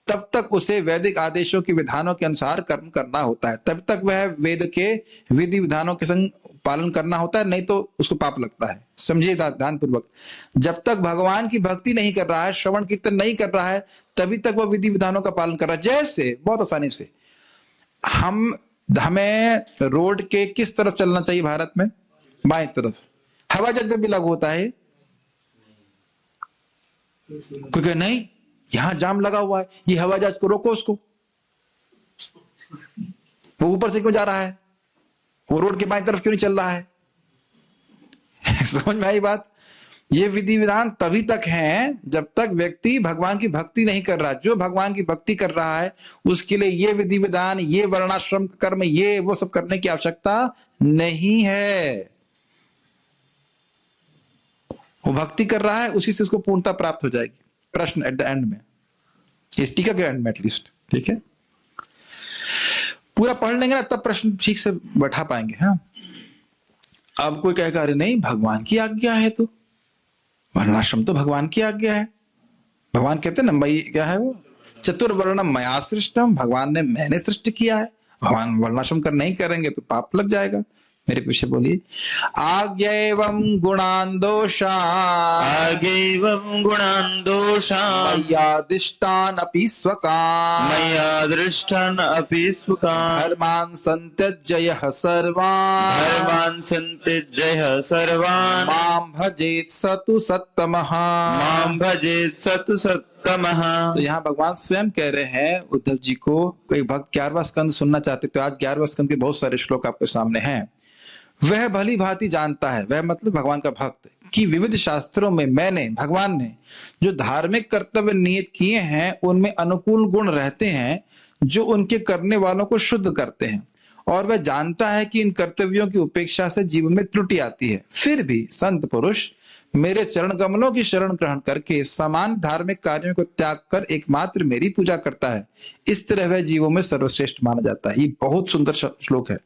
तब तक उसे वैदिक आदेशों के विधानों के अनुसार कर्म करना होता है। तब तक वह वेद के विधि विधानों के संग पालन करना होता है, नहीं तो उसको पाप लगता है। समझिए ध्यान पूर्वक, जब तक भगवान की भक्ति नहीं कर रहा है, श्रवण कीर्तन नहीं कर रहा है, तभी तक वह विधि विधानों का पालन कर रहा है। जैसे बहुत आसानी से हमें रोड के किस तरफ चलना चाहिए भारत में? बाएं तरफ। हवाई जहाज में भी लागू होता है? क्योंकि नहीं, यहां जाम लगा हुआ है, ये हवाई जहाज को रोको, उसको। वो ऊपर से क्यों जा रहा है? वो रोड के बाएं तरफ क्यों नहीं चल रहा है? समझ में आई बात? ये विधि विधान तभी तक हैं जब तक व्यक्ति भगवान की भक्ति नहीं कर रहा। जो भगवान की भक्ति कर रहा है उसके लिए ये विधि विधान, ये वर्णाश्रम कर्म, ये वो सब करने की आवश्यकता नहीं है। वो भक्ति कर रहा है, उसी से उसको पूर्णता प्राप्त हो जाएगी। प्रश्न एट द एंड में, इस टीका के एंड में एटलीस्ट, ठीक है। पूरा पढ़ लेंगे ना तब प्रश्न ठीक से बैठा पाएंगे। हाँ, अब कोई कहेगा अरे नहीं, भगवान की आज्ञा है तो वर्णाश्रम तो भगवान की आज्ञा है। भगवान कहते हैं ना, भाई क्या है वो, चतुर्वर्णम मया सृष्टम, भगवान ने, मैंने सृष्टि किया है। भगवान वर्णाश्रम कर नहीं करेंगे तो पाप लग जाएगा। मेरे पीछे बोलिए। आज्ञैवं गुणान् दोषान्, आज्ञैवं गुणान् दोषान्, मय्यादिष्टान् अपि स्वकान्, मया दृष्टान् अपि स्वकान्, धर्मान् सन्त्यज्य यः सर्वान्, धर्मान् सन्त्यज्य यः सर्वान्, मां भजेत् स तु सत्तमः, मां भजेत् स तु सत्तमः। तो यहाँ भगवान स्वयं कह रहे हैं उद्धव जी को। कोई भक्त 11वां स्कंद सुनना चाहते तो आज 11वां स्कंद के बहुत सारे श्लोक आपके सामने हैं। वह भली भांति जानता है, वह मतलब भगवान का भक्त, कि विविध शास्त्रों में मैंने, भगवान ने जो धार्मिक कर्तव्य नियत किए हैं उनमें अनुकूल गुण रहते हैं जो उनके करने वालों को शुद्ध करते हैं, और वह जानता है कि इन कर्तव्यों की उपेक्षा से जीवन में त्रुटि आती है। फिर भी संत पुरुष मेरे चरण कमलों की शरण ग्रहण करके समान धार्मिक कार्यों को त्याग कर एकमात्र मेरी पूजा करता है। इस तरह वह जीवों में सर्वश्रेष्ठ माना जाता है। ये बहुत सुंदर श्लोक है।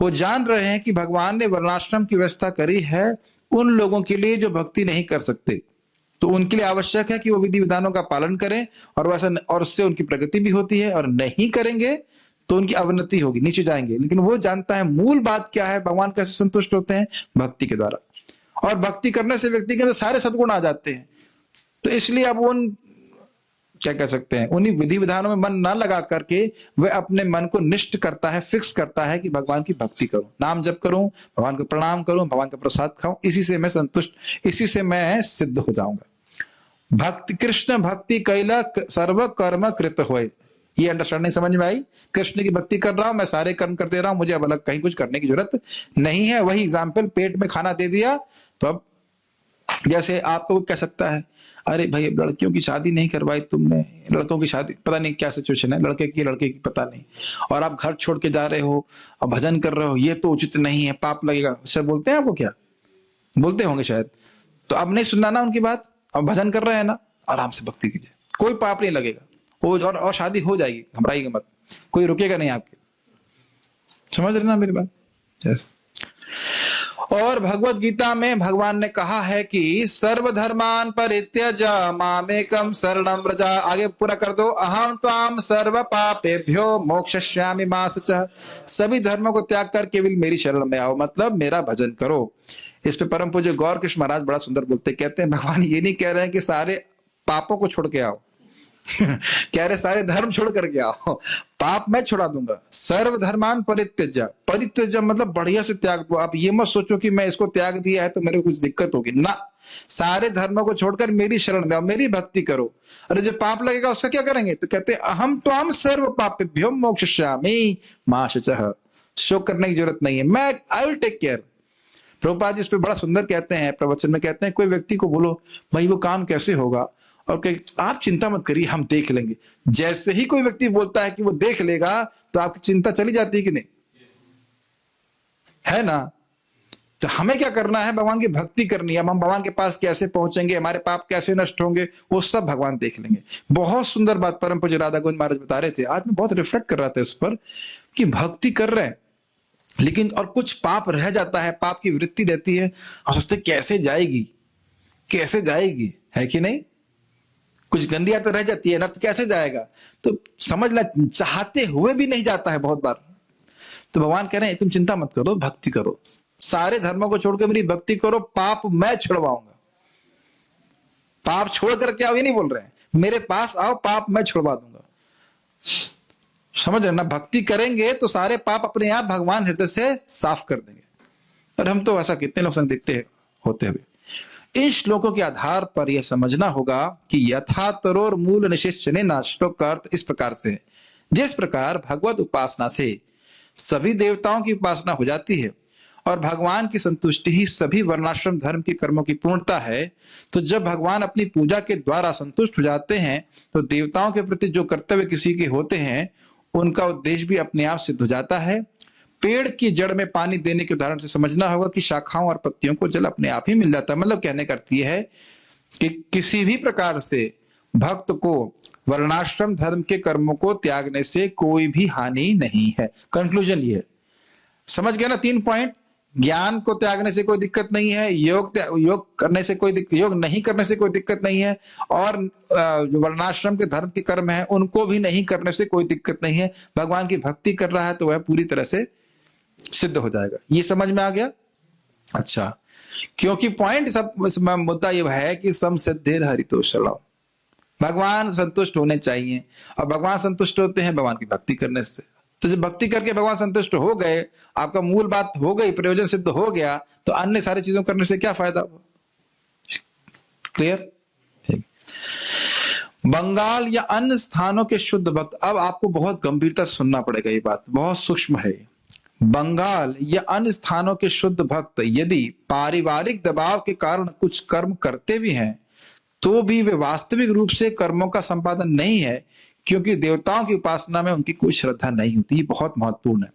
वो जान रहे हैं कि भगवान ने वर्णाश्रम की व्यवस्था करी है उन लोगों के लिए जो भक्ति नहीं कर सकते, तो उनके लिए आवश्यक है कि वो विधि विधानों का पालन करें, और वैसा, और उससे उनकी प्रगति भी होती है, और नहीं करेंगे तो उनकी अवनति होगी, नीचे जाएंगे। लेकिन वो जानता है मूल बात क्या है, भगवान कैसे संतुष्ट होते हैं, भक्ति के द्वारा। और भक्ति करने से व्यक्ति के अंदर सारे सद्गुण आ जाते हैं। तो इसलिए अब उन, क्या कह सकते हैं, उन्हीं विधि विधानों में मन न लगा करके वह अपने मन को निष्ठ करता है, फिक्स करता है कि भगवान की भक्ति करूं, नाम जप करूं, भगवान को प्रणाम करूं, भगवान का प्रसाद खाऊं, इसी से मैं संतुष्ट, इसी से मैं सिद्ध हो जाऊंगा। भक्ति कृष्ण भक्ति कैला सर्व कर्म कृत होए। ये अंडरस्टैंडिंग समझ में आई? कृष्ण की भक्ति कर रहा हूं, मैं सारे कर्म कर दे रहा हूं, मुझे अब अलग कहीं कुछ करने की जरूरत नहीं है। वही एग्जाम्पल, पेट में खाना दे दिया तो अब जैसे आपको कह सकता है अरे भाई लड़कियों की शादी नहीं करवाई तुमने, लड़कों की शादी, पता नहीं क्या सिचुएशन है, लड़के की पता नहीं, और आप घर छोड़ के जा रहे हो और भजन कर रहे हो, ये तो उचित नहीं है, पाप लगेगा। सर बोलते हैं आपको, क्या बोलते होंगे शायद, तो अब नहीं सुनना ना उनकी बात। अब भजन कर रहे हैं ना, आराम से भक्ति कीजिए, कोई पाप नहीं लगेगा, और शादी हो जाएगी, घबराइएगा मत, कोई रुकेगा नहीं आपके। समझ रहे ना मेरी बात? यस। और भगवत गीता में भगवान ने कहा है कि सर्वधर्मान परित्यज मामेकम शरणं व्रज। आगे पूरा कर दो। अहम त्वाम सर्व पापेभ्यो मोक्षयिष्यामि मा शुचः। सभी धर्मों को त्याग कर केवल मेरी शरण में आओ, मतलब मेरा भजन करो। इस पे परम पूज्य गौर कृष्ण महाराज बड़ा सुंदर बोलते, कहते हैं भगवान ये नहीं कह रहे हैं कि सारे पापों को छोड़ के आओ कह रहे सारे धर्म छोड़ करके आओ, पाप मैं छुड़ा दूंगा। सर्व धर्मान परित्यज्य, परित्यज्य मतलब बढ़िया से त्याग दो। आप ये मत सोचो कि मैं इसको त्याग दिया है तो मेरे को कुछ दिक्कत होगी ना, सारे धर्मों को छोड़कर मेरी शरण में आओ, मेरी भक्ति करो। अरे जो पाप लगेगा उसका क्या करेंगे? तो कहते अहम त्वाम सर्व पापेभ्यो मोक्षयिष्यामि मा शुचः। शोक करने की जरूरत नहीं है, मैं I will take care. Prabhupada ji इस पे बड़ा सुंदर कहते हैं, प्रवचन में कहते हैं, कोई व्यक्ति को बोलो भाई वो काम कैसे होगा, और आप चिंता मत करिए हम देख लेंगे। जैसे ही कोई व्यक्ति बोलता है कि वो देख लेगा तो आपकी चिंता चली जाती है कि नहीं, है ना? तो हमें क्या करना है? भगवान की भक्ति करनी है। हम भगवान के पास कैसे पहुंचेंगे, हमारे पाप कैसे नष्ट होंगे, वो सब भगवान देख लेंगे। बहुत सुंदर बात परम पूज्य राधा गोविंद महाराज बता रहे थे। आज मैं बहुत रिफ्लेक्ट कर रहा था इस पर कि भक्ति कर रहे हैं, लेकिन और कुछ पाप रह जाता है, पाप की वृत्ति रहती है, और सोचते कैसे जाएगी, कैसे जाएगी, है कि नहीं? कुछ गंदी आदत रह जाती है, नर्थ कैसे जाएगा, तो समझ ला चाहते हुए भी नहीं जाता है बहुत बार। तो भगवान कह रहे हैं तुम चिंता मत करो, भक्ति करो, सारे धर्मों को छोड़कर मेरी भक्ति करो, पाप मैं छुड़वाऊंगा। पाप छोड़ करके आओ ये नहीं बोल रहे हैं, मेरे पास आओ, पाप मैं छुड़वा दूंगा। समझ रहे ना? भक्ति करेंगे तो सारे पाप अपने आप भगवान हृदय से साफ कर देंगे। और हम तो ऐसा कितने लोग संग देखते होते हुए। इन श्लोकों के आधार पर यह समझना होगा कि यथा तरोर मूल निशेषने ना, श्लोक का अर्थ इस प्रकार से है, जिस प्रकार भगवत उपासना से सभी देवताओं की उपासना हो जाती है और भगवान की संतुष्टि ही सभी वर्णाश्रम धर्म के कर्मों की पूर्णता है, तो जब भगवान अपनी पूजा के द्वारा संतुष्ट हो जाते हैं तो देवताओं के प्रति जो कर्तव्य किसी के होते हैं उनका उद्देश्य भी अपने आप सिद्ध हो जाता है। पेड़ की जड़ में पानी देने के उदाहरण से समझना होगा कि शाखाओं और पत्तियों को जल अपने आप ही मिल जाता है। मतलब कहने का अर्थ यह है कि किसी भी प्रकार से भक्त को वर्णाश्रम धर्म के कर्मों को त्यागने से कोई भी हानि नहीं है। कंक्लूजन ये समझ गया ना? 3 पॉइंट। ज्ञान को त्यागने से कोई दिक्कत नहीं है, योग करने से योग नहीं करने से कोई दिक्कत नहीं है, और जो वर्णाश्रम के धर्म के कर्म है उनको भी नहीं करने से कोई दिक्कत नहीं है। भगवान की भक्ति कर रहा है तो वह पूरी तरह से सिद्ध हो जाएगा। ये समझ में आ गया? अच्छा, क्योंकि पॉइंट सब मुद्दा यह है कि सम सिद्धिर हरितोषणम, भगवान संतुष्ट होने चाहिए, और भगवान संतुष्ट होते हैं भगवान की भक्ति करने से। तो जब भक्ति करके भगवान संतुष्ट हो गए, आपका मूल बात हो गई, प्रयोजन सिद्ध हो गया, तो अन्य सारी चीजों करने से क्या फायदा? क्लियर? ठीक। बंगाल या अन्य स्थानों के शुद्ध भक्त, अब आपको बहुत गंभीरता से सुनना पड़ेगा, ये बात बहुत सूक्ष्म है। बंगाल या अन्य स्थानों के शुद्ध भक्त यदि पारिवारिक दबाव के कारण कुछ कर्म करते भी हैं तो भी वे वास्तविक रूप से कर्मों का संपादन नहीं है, क्योंकि देवताओं की उपासना में उनकी कोई श्रद्धा नहीं होती। ये बहुत महत्वपूर्ण है।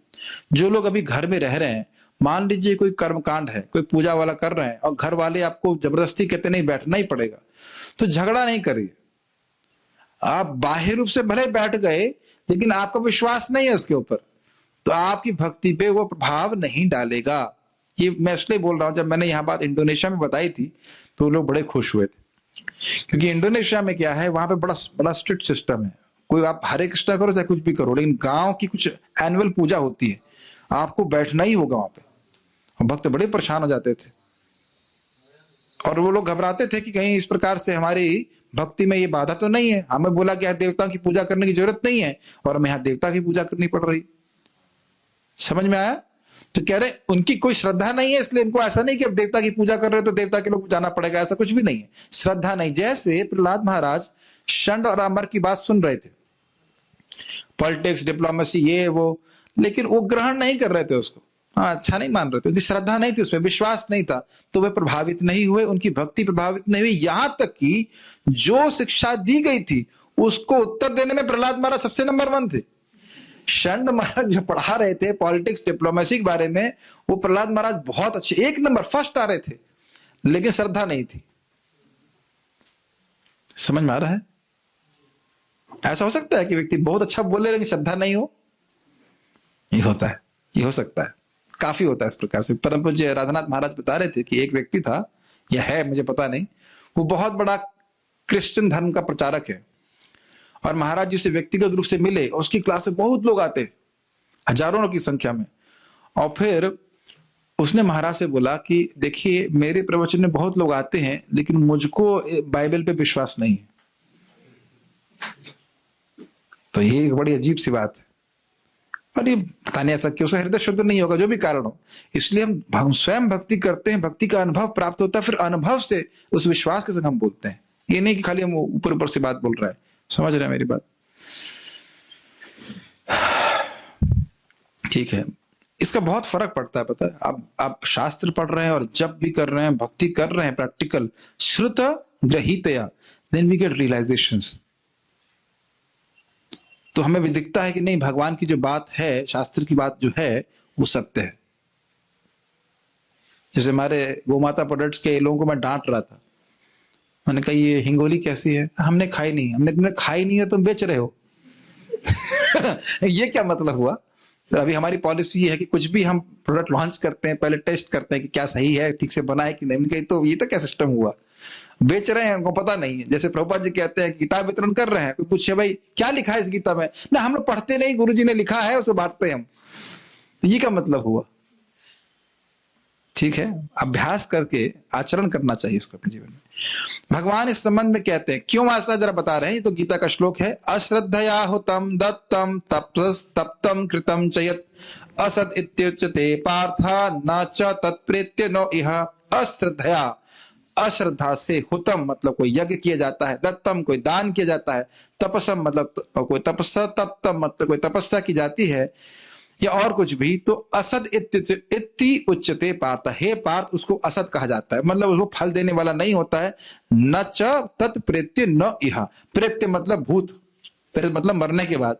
जो लोग अभी घर में रह रहे हैं, मान लीजिए कोई कर्मकांड है, कोई पूजा वाला कर रहे हैं और घर वाले आपको जबरदस्ती कहते नहीं बैठना ही पड़ेगा, तो झगड़ा नहीं करिए। आप बाह्य रूप से भले बैठ गए लेकिन आपका विश्वास नहीं है उसके ऊपर, तो आपकी भक्ति पे वो प्रभाव नहीं डालेगा। ये मैं इसलिए बोल रहा हूं, जब मैंने यहाँ बात इंडोनेशिया में बताई थी तो लोग बड़े खुश हुए थे, क्योंकि इंडोनेशिया में क्या है, वहां पे बड़ा स्ट्रिक्ट सिस्टम है। कोई आप हरे कृष्णा करो चाहे कुछ भी करो, लेकिन गांव की कुछ एनुअल पूजा होती है, आपको बैठना ही होगा वहां पे। भक्त बड़े परेशान हो जाते थे और वो लोग घबराते थे कि कहीं इस प्रकार से हमारी भक्ति में ये बाधा तो नहीं है। हमें बोला गया देवताओं की पूजा करने की जरूरत नहीं है और हमें यहाँ देवता की पूजा करनी पड़ रही। समझ में आया? तो कह रहे उनकी कोई श्रद्धा नहीं है, इसलिए इनको ऐसा नहीं कि अब देवता की पूजा कर रहे हो तो देवता के लोग जाना पड़ेगा, ऐसा कुछ भी नहीं है। श्रद्धा नहीं। जैसे प्रहलाद महाराज षंड और अमर की बात सुन रहे थे, पॉलिटिक्स, डिप्लोमेसी, ये वो, लेकिन वो ग्रहण नहीं कर रहे थे उसको, अच्छा नहीं मान रहे थे, उनकी श्रद्धा नहीं थी, उसमें विश्वास नहीं था, तो वे प्रभावित नहीं हुए, उनकी भक्ति प्रभावित नहीं हुई। यहां तक कि जो शिक्षा दी गई थी उसको उत्तर देने में प्रहलाद महाराज सबसे नंबर 1 थे। षंड महाराज जो पढ़ा रहे थे पॉलिटिक्स, डिप्लोमेसी के बारे में, वो प्रहलाद महाराज बहुत अच्छे 1 नंबर फर्स्ट आ रहे थे, लेकिन श्रद्धा नहीं थी। समझ में आ रहा है? ऐसा हो सकता है कि व्यक्ति बहुत अच्छा बोले लेकिन श्रद्धा नहीं हो? ये होता है, ये हो सकता है, काफी होता है इस प्रकार से। परम पूज्य राधानाथ महाराज बता रहे थे कि एक व्यक्ति था, या है मुझे पता नहीं, वो बहुत बड़ा क्रिश्चियन धर्म का प्रचारक है, और महाराज जी से व्यक्तिगत रूप से मिले और उसकी क्लास में बहुत लोग आते, हजारों की संख्या में। और फिर उसने महाराज से बोला कि देखिए मेरे प्रवचन में बहुत लोग आते हैं लेकिन मुझको बाइबल पे विश्वास नहीं है। तो ये एक बड़ी अजीब सी बात है, और ये पता नहीं ऐसा क्यों, हृदय शुद्ध नहीं होगा, जो भी कारण हो। इसलिए हम स्वयं भक्ति करते हैं, भक्ति का अनुभव प्राप्त होता है, फिर अनुभव से उस विश्वास के संग हम बोलते हैं। ये नहीं कि खाली हम ऊपर ऊपर से बात बोल रहे हैं। समझ रहे हैं मेरी बात? ठीक है, इसका बहुत फर्क पड़ता है, पता है। आप शास्त्र पढ़ रहे हैं और जब भी कर रहे हैं, भक्ति कर रहे हैं, प्रैक्टिकल श्रुत ग्रहीतया, देन वी गेट रियलाइजेशंस। तो हमें भी दिखता है कि नहीं, भगवान की जो बात है, शास्त्र की बात जो है, वो सत्य है। जैसे हमारे गोमाता प्रोडक्ट्स के लोगों को मैं डांट रहा था, मैंने कहा ये हिंगोली कैसी है? हमने खाई नहीं। हमने तुमने खाई नहीं है, तुम बेच रहे हो। ये क्या मतलब हुआ? तो अभी हमारी पॉलिसी ये है कि कुछ भी हम प्रोडक्ट लॉन्च करते हैं पहले टेस्ट करते हैं कि क्या सही है, ठीक से बना है कि नहीं। उनके तो ये तो क्या सिस्टम हुआ, बेच रहे हैं, उनको पता नहीं है। जैसे प्रभुपाद जी कहते हैं किताब वितरण कर रहे हैं, कोई पूछे भाई क्या लिखा है इस गीता में, ना हम लोग पढ़ते नहीं, गुरुजी ने लिखा है उसे बांटते हैं हम। ये क्या मतलब हुआ? ठीक है, अभ्यास करके आचरण करना चाहिए इसको अपने जीवन में। भगवान इस संबंध में कहते हैं, क्यों ऐसा जरा बता रहे हैं। ये तो गीता का श्लोक है। अश्रद्धया हुतम दत्तम तप्तम कृतम चयत असद इत्युच्यते पार्था न च तत्प्रेत्य नो इह। अश्रद्धया, अश्रद्धा से, हुतम मतलब कोई यज्ञ किया जाता है, दत्तम कोई दान किया जाता है, तपसम मतलब कोई तपस्या, तप्तम मतलब कोई तपस्या की जाती है, या और कुछ भी, तो असद इति उच्यते पार्थ। हे पार्थ, उसको असद कहा जाता है, मतलब उसको फल देने वाला नहीं होता है। न च तत्प्रेत्य न इह। प्रेत्य मतलब भूत, प्रेत मतलब मरने के बाद।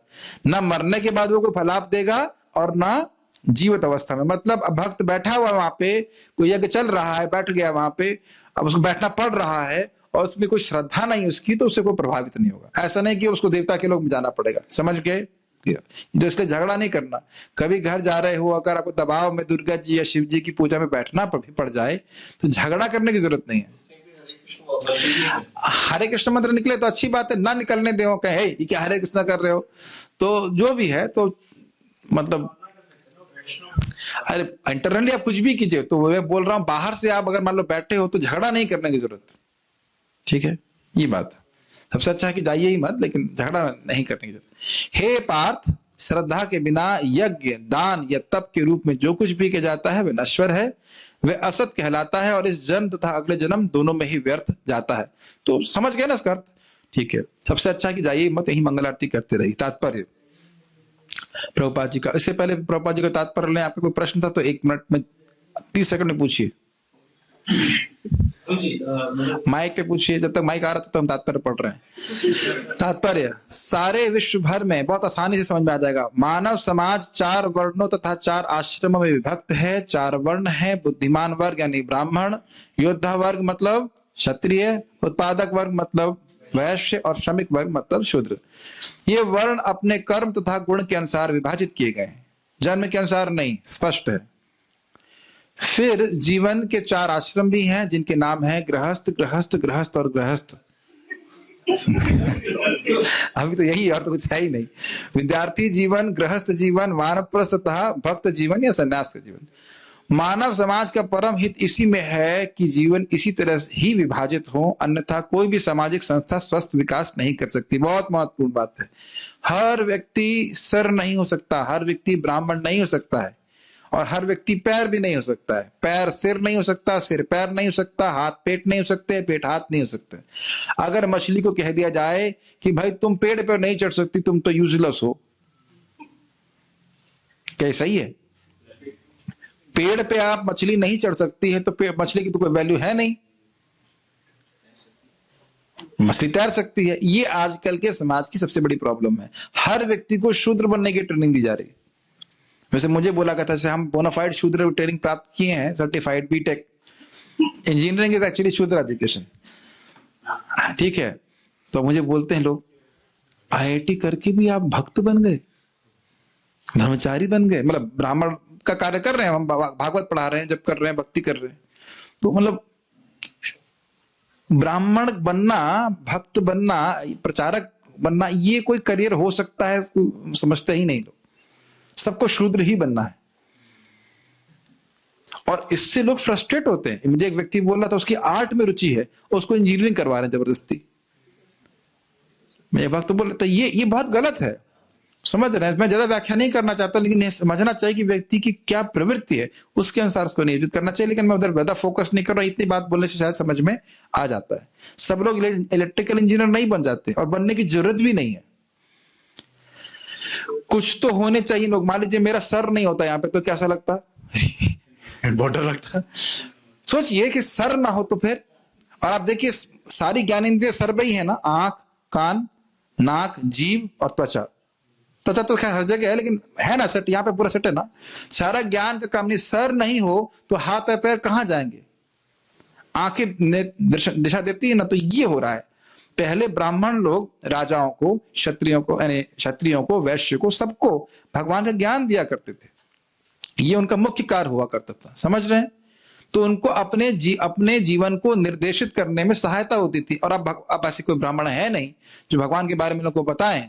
न मरने के बाद वो कोई फलाप देगा और न जीवित अवस्था में। मतलब अब भक्त बैठा हुआ वहां पे, कोई यज्ञ चल रहा है, बैठ गया वहां पे, अब उसको बैठना पड़ रहा है और उसमें कोई श्रद्धा नहीं उसकी, तो उससे कोई प्रभावित नहीं होगा। ऐसा नहीं कि उसको देवता के लोग में जाना पड़ेगा। समझ गए? तो इसलिए झगड़ा नहीं करना। कभी घर जा रहे हो, अगर आपको दबाव में दुर्गा जी या शिव जी की पूजा में बैठना पड़ जाए तो झगड़ा करने की जरूरत नहीं है। हरे कृष्ण मंत्र निकले तो अच्छी बात है, ना निकलने दो, कहे ये क्या हरे कृष्ण कर रहे हो, तो जो भी है, तो मतलब अरे इंटरनली आप कुछ भी कीजिए। तो मैं बोल रहा हूं, बाहर से आप अगर मान लो बैठे हो तो झगड़ा नहीं करने की जरूरत। ठीक है, ये बात सबसे अच्छा है कि जाइए ही मत, लेकिन झगड़ा नहीं करने की जरूरत। हे पार्थ, श्रद्धा के बिना यज्ञ, दान या तप के रूप में जो कुछ भी किया जाता है वह नश्वर है, वह असत कहलाता है और इस जन्म तथा अगले जन्म दोनों में ही व्यर्थ जाता है। तो समझ गए ना इसका अर्थ? ठीक है, सबसे अच्छा है कि जाइए मत, यही मंगल आरती करते रहिए। तात्पर्य प्रभुपाद जी का। इससे पहले प्रभुपाद जी का तात्पर्य लें, आपका कोई प्रश्न था तो 1 मिनट में 30 सेकंड में पूछिए। माइक पे पूछिए, जब तक माइक आ रहा था तो हम तात्पर्य पढ़ रहे हैं। तात्पर्य सारे विश्व भर में बहुत आसानी से समझ में आ जाएगा। मानव समाज 4 वर्णों तथा 4 आश्रमों में विभक्त है। 4 वर्ण है, बुद्धिमान वर्ग यानी ब्राह्मण, योद्धा वर्ग मतलब क्षत्रिय, उत्पादक वर्ग मतलब वैश्य और श्रमिक वर्ग मतलब शूद्र। ये वर्ण अपने कर्म तथा गुण के अनुसार विभाजित किए गए, जन्म के अनुसार नहीं। स्पष्ट है। फिर जीवन के 4 आश्रम भी हैं, जिनके नाम है गृहस्थ, गृहस्थ, गृहस्थ और गृहस्थ। अभी तो यही, और तो कुछ है ही नहीं। विद्यार्थी जीवन, गृहस्थ जीवन, वानप्रस्थ तथा भक्त जीवन या संन्यास का जीवन। मानव समाज का परम हित इसी में है कि जीवन इसी तरह ही विभाजित हो, अन्यथा कोई भी सामाजिक संस्था स्वस्थ विकास नहीं कर सकती। बहुत महत्वपूर्ण बात है। हर व्यक्ति सर नहीं हो सकता, हर व्यक्ति ब्राह्मण नहीं हो सकता है, और हर व्यक्ति पैर भी नहीं हो सकता है। पैर सिर नहीं हो सकता, सिर पैर नहीं हो सकता, हाथ पेट नहीं हो सकते, पेट हाथ नहीं हो सकते। अगर मछली को कह दिया जाए कि भाई तुम पेड़ पर नहीं चढ़ सकती, तुम तो यूजलेस हो, क्या सही है? पेड़ पे आप मछली नहीं चढ़ सकती है तो मछली की तो कोई वैल्यू है नहीं। मछली तैर सकती है। ये आजकल के समाज की सबसे बड़ी प्रॉब्लम है। हर व्यक्ति को शूद्र बनने की ट्रेनिंग दी जा रही है। वैसे मुझे बोला गया था, हम बोनाफाइड शूद्र ट्रेनिंग प्राप्त किए हैं, certified BTech. Engineering is actually शूद्र एजुकेशन। ठीक है, तो मुझे बोलते हैं लोग, आईआईटी करके भी आप भक्त बन गए, ब्रह्मचारी बन गए, मतलब ब्राह्मण का कार्य कर रहे हैं, हम भागवत पढ़ा रहे हैं, जब कर रहे हैं, भक्ति कर रहे हैं, तो मतलब ब्राह्मण बनना, भक्त बनना, प्रचारक बनना, ये कोई करियर हो सकता है? समझते ही नहीं लोग। सबको शूद्र ही बनना है, और इससे लोग फ्रस्ट्रेट होते हैं। मुझे एक व्यक्ति बोल रहा था, उसकी आर्ट में रुचि है, उसको इंजीनियरिंग करवा रहे हैं जबरदस्ती। मैं भक्त बोल रहा था, ये बहुत गलत है। समझ रहे हैं? मैं ज्यादा व्याख्या नहीं करना चाहता, लेकिन यह समझना चाहिए कि व्यक्ति की क्या प्रवृत्ति है, उसके अनुसार उसको नियोजित करना चाहिए। लेकिन मैं उधर ज्यादा फोकस नहीं कर रहा। इतनी बात बोलने से शायद समझ में आ जाता है। सब लोग इलेक्ट्रिकल इंजीनियर नहीं बन जाते, और बनने की जरूरत भी नहीं है। कुछ तो होने चाहिए लोग। मान लीजिए मेरा सर नहीं होता यहाँ पे, तो कैसा लगता? बॉर्डर लगता। सोचिए कि सर ना हो तो फिर। और आप देखिए, सारी ज्ञानेंद्रिय सर पे ही है ना, आंख, कान, नाक, जीभ और त्वचा। त्वचा तो खैर हर जगह है, लेकिन है ना सेट, यहाँ पे पूरा सेट है ना। सारा ज्ञान का काम नहीं। सर नहीं हो तो हाथ और पैर कहां जाएंगे? आंखें दिशा देती है ना, तो ये हो रहा है। पहले ब्राह्मण लोग राजाओं को, क्षत्रियों को, यानी क्षत्रियों को, वैश्य को, सबको भगवान का ज्ञान दिया करते थे। ये उनका मुख्य कार्य हुआ करता था, समझ रहे हैं? तो उनको अपने जीवन को निर्देशित करने में सहायता होती थी। और अब ऐसे कोई ब्राह्मण है नहीं जो भगवान के बारे में लोगों को बताएं,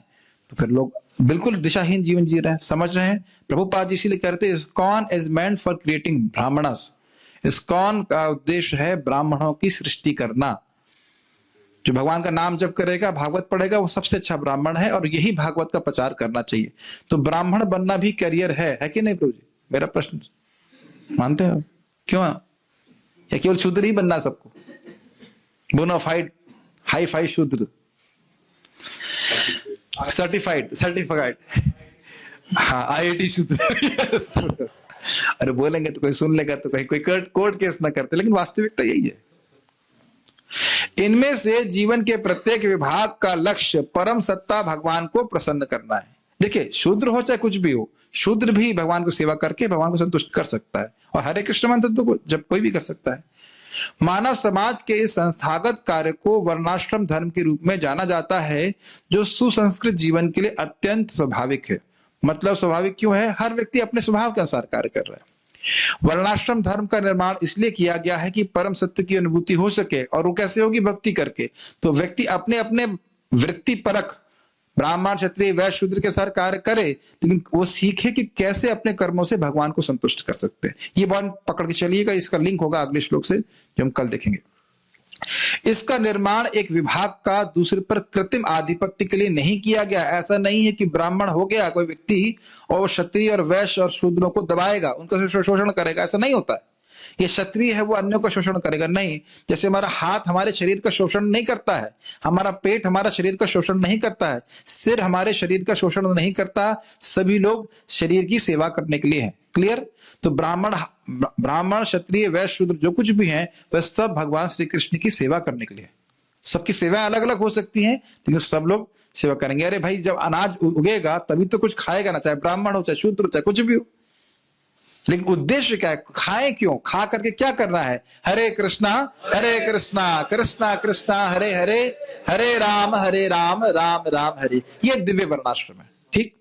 तो फिर लोग बिल्कुल दिशाहीन जीवन जी रहे हैं, समझ रहे हैं? प्रभुपाद जी इसीलिए कहते हैं ISKCON is meant for creating Brahmanas. ISKCON का उद्देश्य है ब्राह्मणों की सृष्टि करना। जो भगवान का नाम जप करेगा, भागवत पढ़ेगा, वो सबसे अच्छा ब्राह्मण है, और यही भागवत का प्रचार करना चाहिए। तो ब्राह्मण बनना भी करियर है कि नहीं प्रभु जी? मेरा प्रश्न मानते हो? क्यों? या केवल शूद्र ही बनना सबको? बोनाफाइड हाई फाई शूद्र, सर्टिफाइड हाँ IIT शूद्र अरे बोलेंगे तो कोई सुन लेगा, तो कोई कोर्ट केस ना करते, लेकिन वास्तविकता यही है। इनमें से जीवन के प्रत्येक विभाग का लक्ष्य परम सत्ता भगवान को प्रसन्न करना है। देखिए, शूद्र हो चाहे कुछ भी हो, शूद्र भी भगवान को सेवा करके भगवान को संतुष्ट कर सकता है, और हरे कृष्ण मंत्र तो जब कोई भी कर सकता है। मानव समाज के इस संस्थागत कार्य को वर्णाश्रम धर्म के रूप में जाना जाता है, जो सुसंस्कृत जीवन के लिए अत्यंत स्वाभाविक है। मतलब स्वाभाविक क्यों है? हर व्यक्ति अपने स्वभाव के अनुसार कार्य कर रहा है। वर्णाश्रम धर्म का निर्माण इसलिए किया गया है कि परम सत्य की अनुभूति हो सके, और वो कैसे होगी? भक्ति करके। तो व्यक्ति अपने अपने वृत्ति परक ब्राह्मण, क्षत्रिय, वैश्य, शूद्र के अनुसार कार्य करे, लेकिन वो सीखे कि कैसे अपने कर्मों से भगवान को संतुष्ट कर सकते हैं। ये बात पकड़ के चलिएगा, इसका लिंक होगा अगले श्लोक से जो हम कल देखेंगे। इसका निर्माण एक विभाग का दूसरे पर कृत्रिम आधिपत्य के लिए नहीं किया गया। ऐसा नहीं है कि ब्राह्मण हो गया कोई व्यक्ति और क्षत्रिय और वैश्य और शूद्रों को दबाएगा, उनका शोषण करेगा, ऐसा नहीं होता है। ये क्षत्रिय है वो अन्यों का शोषण करेगा, नहीं। जैसे हमारा हाथ हमारे शरीर का शोषण नहीं करता है, हमारा पेट हमारा शरीर का शोषण नहीं करता है, सिर हमारे शरीर का शोषण नहीं करता। सभी लोग शरीर की सेवा करने के लिए हैं। क्लियर? तो ब्राह्मण, क्षत्रिय, वैश्य, शूद्र जो कुछ भी हैं, वह सब भगवान श्री कृष्ण की सेवा करने के लिए। सबकी सेवाएं अलग अलग हो सकती हैं, लेकिन सब लोग सेवा करेंगे। अरे भाई, जब अनाज उगेगा तभी तो कुछ खाएगा ना, चाहे ब्राह्मण हो, चाहे शूद्र हो, चाहे कुछ भी हो। लेकिन उद्देश्य क्या है? खाए क्यों? खा करके क्या करना है? हरे कृष्णा कृष्णा कृष्णा हरे हरे, हरे राम राम राम हरे। ये दिव्य वर्णाश्रम है। ठीक?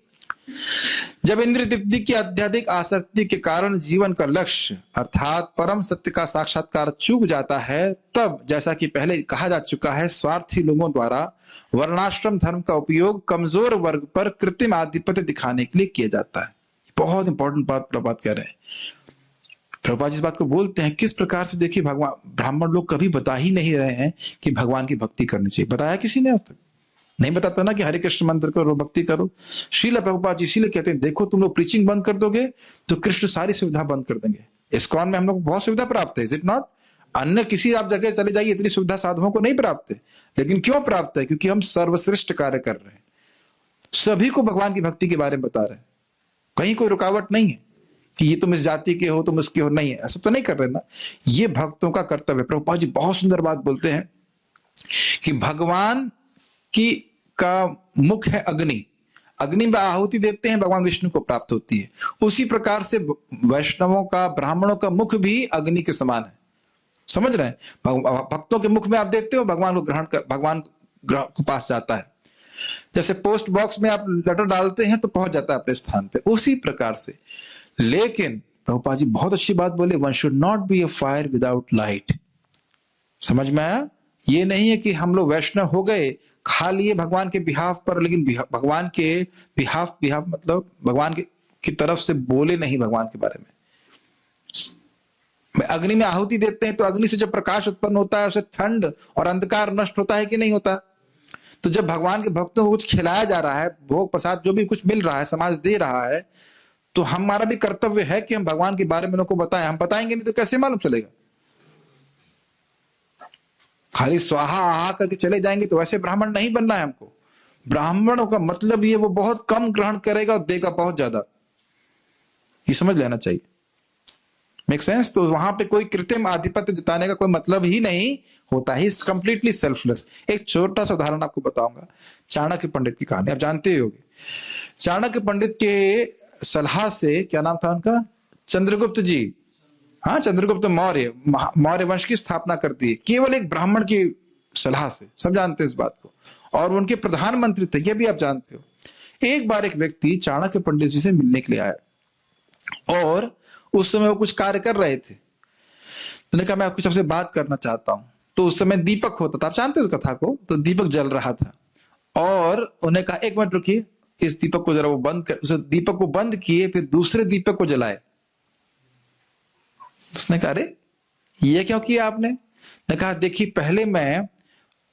जब इंद्रिय तृप्ति की अत्यधिक आसक्ति के कारण जीवन का लक्ष्य अर्थात परम सत्य का साक्षात्कार चूक जाता है, तब जैसा कि पहले कहा जा चुका है, स्वार्थी लोगों द्वारा वर्णाश्रम धर्म का उपयोग कमजोर वर्ग पर कृत्रिम आधिपत्य दिखाने के लिए किया जाता है। बहुत इंपॉर्टेंट बात प्रभुपाद कह रहे हैं। प्रभुपाद जी इस बात को बोलते हैं किस प्रकार से। देखिए, भगवान ब्राह्मण लोग कभी बता ही नहीं रहे हैं कि भगवान की भक्ति करनी चाहिए। बताया किसी ने आज तक? नहीं बताता ना कि हरे कृष्ण मंत्र करो, भक्ति करो। श्रील प्रभुपाद जी इसीलिए कहते हैं, देखो तुम लोग प्रीचिंग बंद कर दोगे तो कृष्ण सारी सुविधा बंद कर देंगे। इस्कॉन में हम लोग बहुत सुविधा प्राप्त है, इज इट नॉट? अन्य किसी आप जगह चले जाइए, इतनी सुविधा साधुओं को नहीं प्राप्त है। लेकिन क्यों प्राप्त है? क्योंकि हम सर्वश्रेष्ठ कार्य कर रहे हैं, सभी को भगवान की भक्ति के बारे में बता रहे हैं। कहीं कोई रुकावट नहीं है कि ये तुम इस जाति के हो, तुम इसके हो, नहीं है, ऐसा तो नहीं कर रहे ना। ये भक्तों का कर्तव्य है। प्रभुपाद जी बहुत सुंदर बात बोलते हैं कि भगवान की का मुख है अग्नि, अग्नि में आहुति देते हैं, भगवान विष्णु को प्राप्त होती है। उसी प्रकार से वैष्णवों का, ब्राह्मणों का मुख भी अग्नि के समान है। समझ रहे हैं? भक्तों के मुख में आप देते हो, भगवान को ग्रहण कर, भगवान को पास जाता है। जैसे पोस्ट बॉक्स में आप लेटर डालते हैं तो पहुंच जाता है अपने स्थान पे, उसी प्रकार से। लेकिन प्रभुपाद जी बहुत अच्छी बात बोले, one should not be a fire without light. समझ में आया? ये नहीं है कि हम लोग वैष्णव हो गए, खा लिए भगवान के बिहाफ पर, लेकिन भगवान के बिहाफ मतलब भगवान की तरफ से बोले नहीं भगवान के बारे में। अग्नि में आहुति देते हैं तो अग्नि से जो प्रकाश उत्पन्न होता है, उससे ठंड और अंधकार नष्ट होता है कि नहीं होता? तो जब भगवान के भक्तों को कुछ खिलाया जा रहा है, भोग प्रसाद जो भी कुछ मिल रहा है, समाज दे रहा है, तो हमारा भी कर्तव्य है कि हम भगवान के बारे में लोगों को बताएं। हम बताएंगे नहीं तो कैसे मालूम चलेगा? खाली स्वाहा आहा करके चले जाएंगे तो वैसे ब्राह्मण नहीं बनना है हमको। ब्राह्मणों का मतलब ये वो बहुत कम ग्रहण करेगा और देगा बहुत ज्यादा, ये समझ लेना चाहिए। Make sense? तो वहां पे कोई कृत्रिम आधिपत्य जताने का कोई मतलब ही नहीं होता है, इज कंप्लीटली सेल्फलेस। एक छोटा सा उदाहरण आपको बताऊंगा, चाणक्य पंडित की कहानी आप जानते ही होंगे। चाणक्य पंडित के सलाह से, क्या नाम था उनका? चंद्रगुप्त जी, हाँ, चंद्रगुप्त मौर्य वंश की स्थापना करती है, केवल एक ब्राह्मण की सलाह से, सब जानते हैं इस बात को, और वो उनके प्रधानमंत्री थे, ये भी आप जानते हो। एक बार एक व्यक्ति चाणक्य पंडित जी से मिलने के लिए आया और उस समय वो कुछ कार्य कर रहे थे। उन्होंने कहा मैं कुछ आपसे बात करना चाहता हूं। तो उस समय दीपक होता था, आप जानते हो उस कथा को, तो दीपक जल रहा था और उन्हें कहा एक मिनट रुकिए, इस दीपक को जरा वो बंद कर। उस दीपक को बंद किए, फिर दूसरे दीपक को जलाए। उसने कहा अरे ये क्यों किया आपने? ने कहा देखिए पहले मैं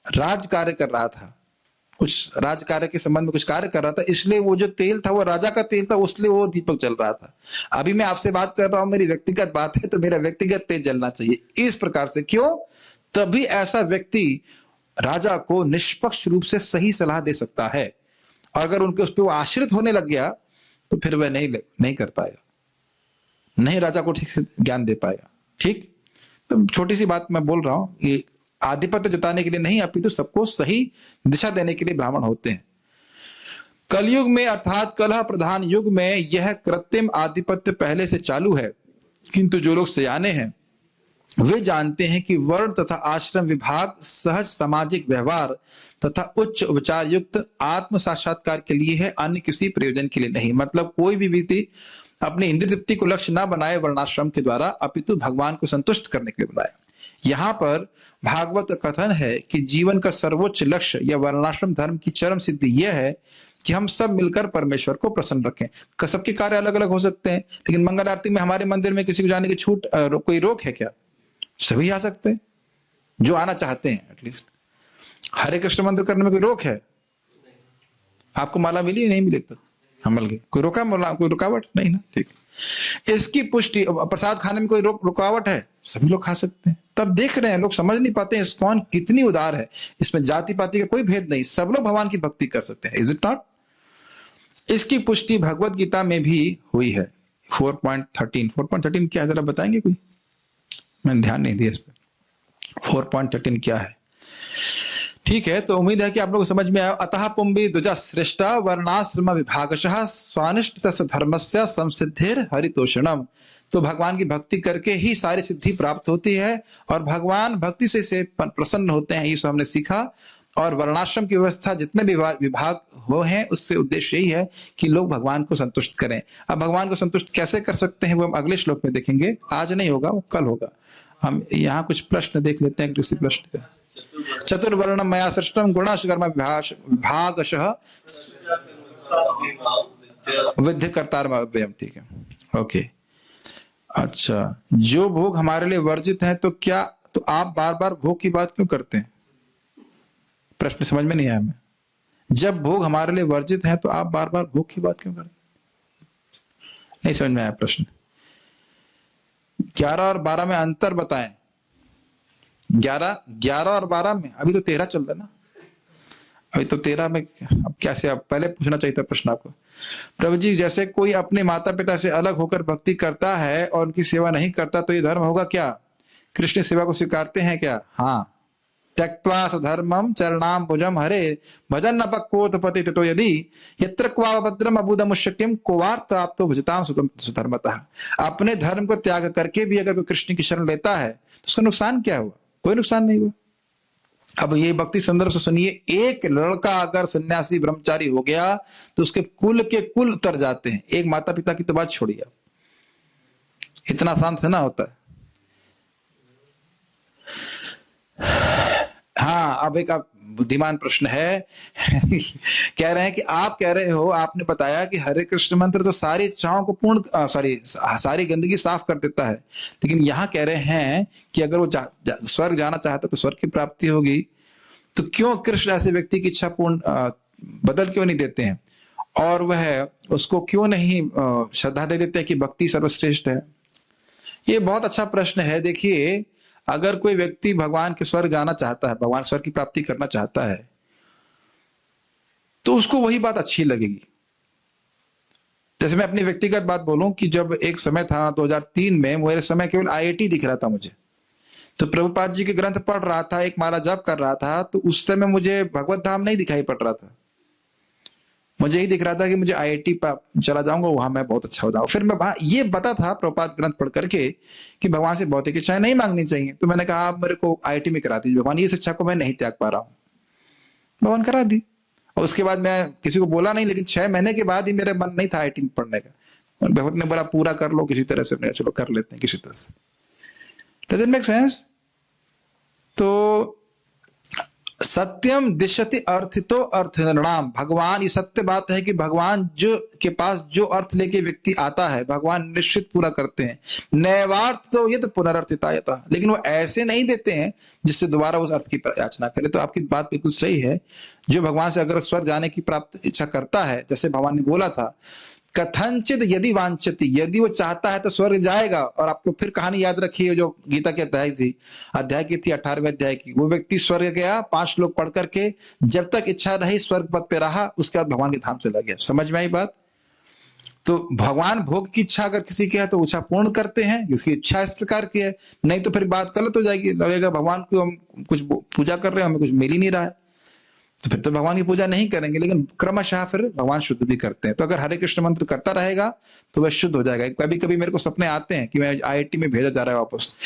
राज कार्य कर रहा था, कुछ राज कार्य के संबंध में कुछ कार्य कर रहा था, इसलिए वो जो तेल था वो राजा का तेल था, उसलिए वो दीपक जल रहा था। अभी मैं आपसे बात कर रहा हूं, मेरी व्यक्तिगत बात है, तो मेरा व्यक्तिगत तेल जलना चाहिए। इस प्रकार से क्यों? तभी ऐसा व्यक्ति राजा को निष्पक्ष रूप से सही सलाह दे सकता है। अगर उनके उस पर वो आश्रित होने लग गया तो फिर वह नहीं कर पाएगा, नहीं राजा को ठीक से ज्ञान दे पाएगा। ठीक, तो छोटी सी बात मैं बोल रहा हूं, ये आधिपत्य जताने के लिए नहीं, अपितु सबको सही दिशा देने के लिए ब्राह्मण होते हैं। कलयुग में अर्थात कलह प्रधान युग में यह कृत्रिम आधिपत्य पहले से चालू है, किंतु जो लोग सयाने हैं वे जानते हैं कि वर्ण तथा आश्रम विभाग सहज सामाजिक व्यवहार तथा उच्च उपचार युक्त आत्म साक्षात्कार के लिए है, अन्य किसी प्रयोजन के लिए नहीं। मतलब कोई भी व्यक्ति अपनी इंद्रिय तृप्ति को लक्ष्य ना बनाए वर्णाश्रम के द्वारा, अपितु भगवान को संतुष्ट करने के लिए बनाए। यहाँ पर भागवत का कथन है कि जीवन का सर्वोच्च लक्ष्य या वर्णाश्रम धर्म की चरम सिद्धि यह है कि हम सब मिलकर परमेश्वर को प्रसन्न रखें। सबके कार्य अलग अलग हो सकते हैं, लेकिन मंगल आरती में हमारे मंदिर में किसी को जाने की छूट कोई रोक है क्या? सभी आ सकते हैं जो आना चाहते हैं। एटलीस्ट हरे कृष्ण मंत्र करने में कोई रोक है? आपको माला मिली नहीं मिली तो हम मिल गए, कोई कोई रुकावट नहीं ना। ठीक, इसकी पुष्टि प्रसाद खाने में कोई रुकावट है? सभी लोग खा सकते हैं। तब देख रहे हैं लोग समझ नहीं पाते हैं इस्कॉन कितनी उदार है, इसमें जाति पाति का कोई भेद नहीं, सब लोग भगवान की भक्ति कर सकते हैं। Is it not? इसकी पुष्टि भगवत गीता में भी हुई है। 4.13 क्या है जरा बताएंगे कोई? मैंने ध्यान नहीं दिया इस पर। 4.13 क्या है? ठीक है, तो उम्मीद है कि आप लोग को समझ में आया। अतः पुंबी द्विजा श्रेष्ठ वर्णाश्रम विभागशः स्वानिष्ठ धर्मस्य संसिद्धिर हरितोषणम। तो भगवान की भक्ति करके ही सारी सिद्धि प्राप्त होती है और भगवान भक्ति से प्रसन्न होते हैं, ये सब हमने सीखा। और वर्णाश्रम की व्यवस्था जितने भी विभाग हो हैं उससे उद्देश्य यही है कि लोग भगवान को संतुष्ट करें। अब भगवान को संतुष्ट कैसे कर सकते हैं वो हम अगले श्लोक में देखेंगे, आज नहीं होगा, वो कल होगा। हम यहाँ कुछ प्रश्न देख लेते हैं किसी प्रश्न का। चतुर्वर्णम मया सृष्टम गुणाश कर्म विभागशः विद्य कर्तारम अव्ययम। ठीक है, ओके। अच्छा, जो भोग हमारे लिए वर्जित है तो आप बार बार भोग की बात क्यों करते हैं? प्रश्न समझ में नहीं आया मैं। जब भोग हमारे लिए वर्जित है तो आप बार बार भोग की बात क्यों करते? नहीं समझ में आया प्रश्न। 11 और 12 में अंतर बताएं। 11 और 12 में, अभी तो 13 चल रहा है ना, अभी तो 13 में। अब कैसे, आप पहले पूछना चाहिए था प्रश्न आपको। प्रभु जी, जैसे कोई अपने माता पिता से अलग होकर भक्ति करता है और उनकी सेवा नहीं करता तो ये धर्म होगा क्या? कृष्ण सेवा को स्वीकारते हैं क्या? हाँ। त्यक्त्वा स्वधर्मम चरणाम भुजम हरे भजन न पक्कोत पतित तो यदि यत्र क्वाभद्रम अबुदमुष्यक्यम कोवार्थ आप तो भजताम सुधर्मतः। अपने धर्म को त्याग करके भी अगर कोई कृष्ण की शरण लेता है तो उसका नुकसान क्या हुआ? कोई नुकसान नहीं हुआ। अब ये भक्ति संदर्भ से सुनिए, एक लड़का अगर सन्यासी ब्रह्मचारी हो गया तो उसके कुल के कुल उतर जाते हैं। एक माता पिता की तो बात छोड़िए, इतना आसान से ना होता है। हाँ, अब एक बुद्धिमान प्रश्न है कह रहे हैं कि आप कह रहे हो, आपने बताया कि हरे कृष्ण मंत्र तो सारी इच्छाओं को सारी गंदगी साफ कर देता है, लेकिन यहाँ कह रहे हैं कि अगर वो स्वर्ग जाना चाहता तो स्वर्ग की प्राप्ति होगी, तो क्यों कृष्ण ऐसे व्यक्ति की इच्छा पूर्ण बदल क्यों नहीं देते हैं? और वह उसको क्यों नहीं श्रद्धा दे देते हैं कि भक्ति सर्वश्रेष्ठ है? ये बहुत अच्छा प्रश्न है। देखिए, अगर कोई व्यक्ति भगवान के स्वर्ग जाना चाहता है, भगवान स्वर्ग की प्राप्ति करना चाहता है, तो उसको वही बात अच्छी लगेगी। जैसे मैं अपनी व्यक्तिगत बात बोलूं कि जब एक समय था 2003 में, मेरे समय केवल आईआईटी दिख रहा था मुझे, तो प्रभुपाद जी के ग्रंथ पढ़ रहा था, एक माला जप कर रहा था, तो उस समय मुझे भगवत धाम नहीं दिखाई पड़ रहा था। मुझे ही दिख रहा था कि मुझे आईआईटी चला जाऊंगा, वहां मैं बहुत अच्छा हो जाऊंगा। फिर मैं वहां ये पता था प्रभुपाद ग्रंथ पढ़ करके कि भगवान से भौतिक इच्छाएं नहीं मांगनी चाहिए। तो मैंने कहा आप मेरे को आईआईटी में करा दीजिए भगवान, इस इच्छा को मैं नहीं त्याग पा रहा हूँ। भगवान करा दी। और उसके बाद मैं किसी को बोला नहीं, लेकिन 6 महीने के बाद ही मेरा मन नहीं था आईआईटी में पढ़ने का। और भगवत ने बोला पूरा कर लो किसी तरह से। मैं चलो कर लेते हैं किसी तरह से। Does it make sense? तो सत्यम दिशति अर्थितो अर्थ निर्णाम, भगवान, ये सत्य बात है कि भगवान जो के पास जो अर्थ लेके व्यक्ति आता है भगवान निश्चित पूरा करते हैं। नैवार्थ तो ये तो पुनरर्थितायता, लेकिन वो ऐसे नहीं देते हैं जिससे दोबारा उस अर्थ की याचना करे। तो आपकी बात बिल्कुल सही है। जो भगवान से अगर स्वर्ग जाने की प्राप्त इच्छा करता है, जैसे भगवान ने बोला था कथनचित यदि वांछति, यदि वो चाहता है तो स्वर्ग जाएगा। और आपको फिर कहानी याद रखिए जो गीता के अध्याय की थी 18वें अध्याय की। वो व्यक्ति स्वर्ग गया 5 श्लोक पढ़ करके, जब तक इच्छा रही स्वर्ग पद पे रहा, उसके बाद भगवान के धाम चला गया। समझ में आई बात? तो भगवान भोग की इच्छा अगर किसी की है तो इच्छा पूर्ण करते हैं, उसकी इच्छा इस प्रकार की है। नहीं तो फिर बात गलत हो जाएगी, लगेगा भगवान को हम कुछ पूजा कर रहे हैं, हमें कुछ मिल ही नहीं रहा है, तो फिर तो भगवान की पूजा नहीं करेंगे। लेकिन क्रमशः फिर भगवान शुद्ध भी करते हैं। तो अगर हरे कृष्ण मंत्र करता रहेगा तो वह शुद्ध हो जाएगा। कभी कभी मेरे को सपने आते हैं कि मैं आईआईटी में भेजा जा रहा है वापस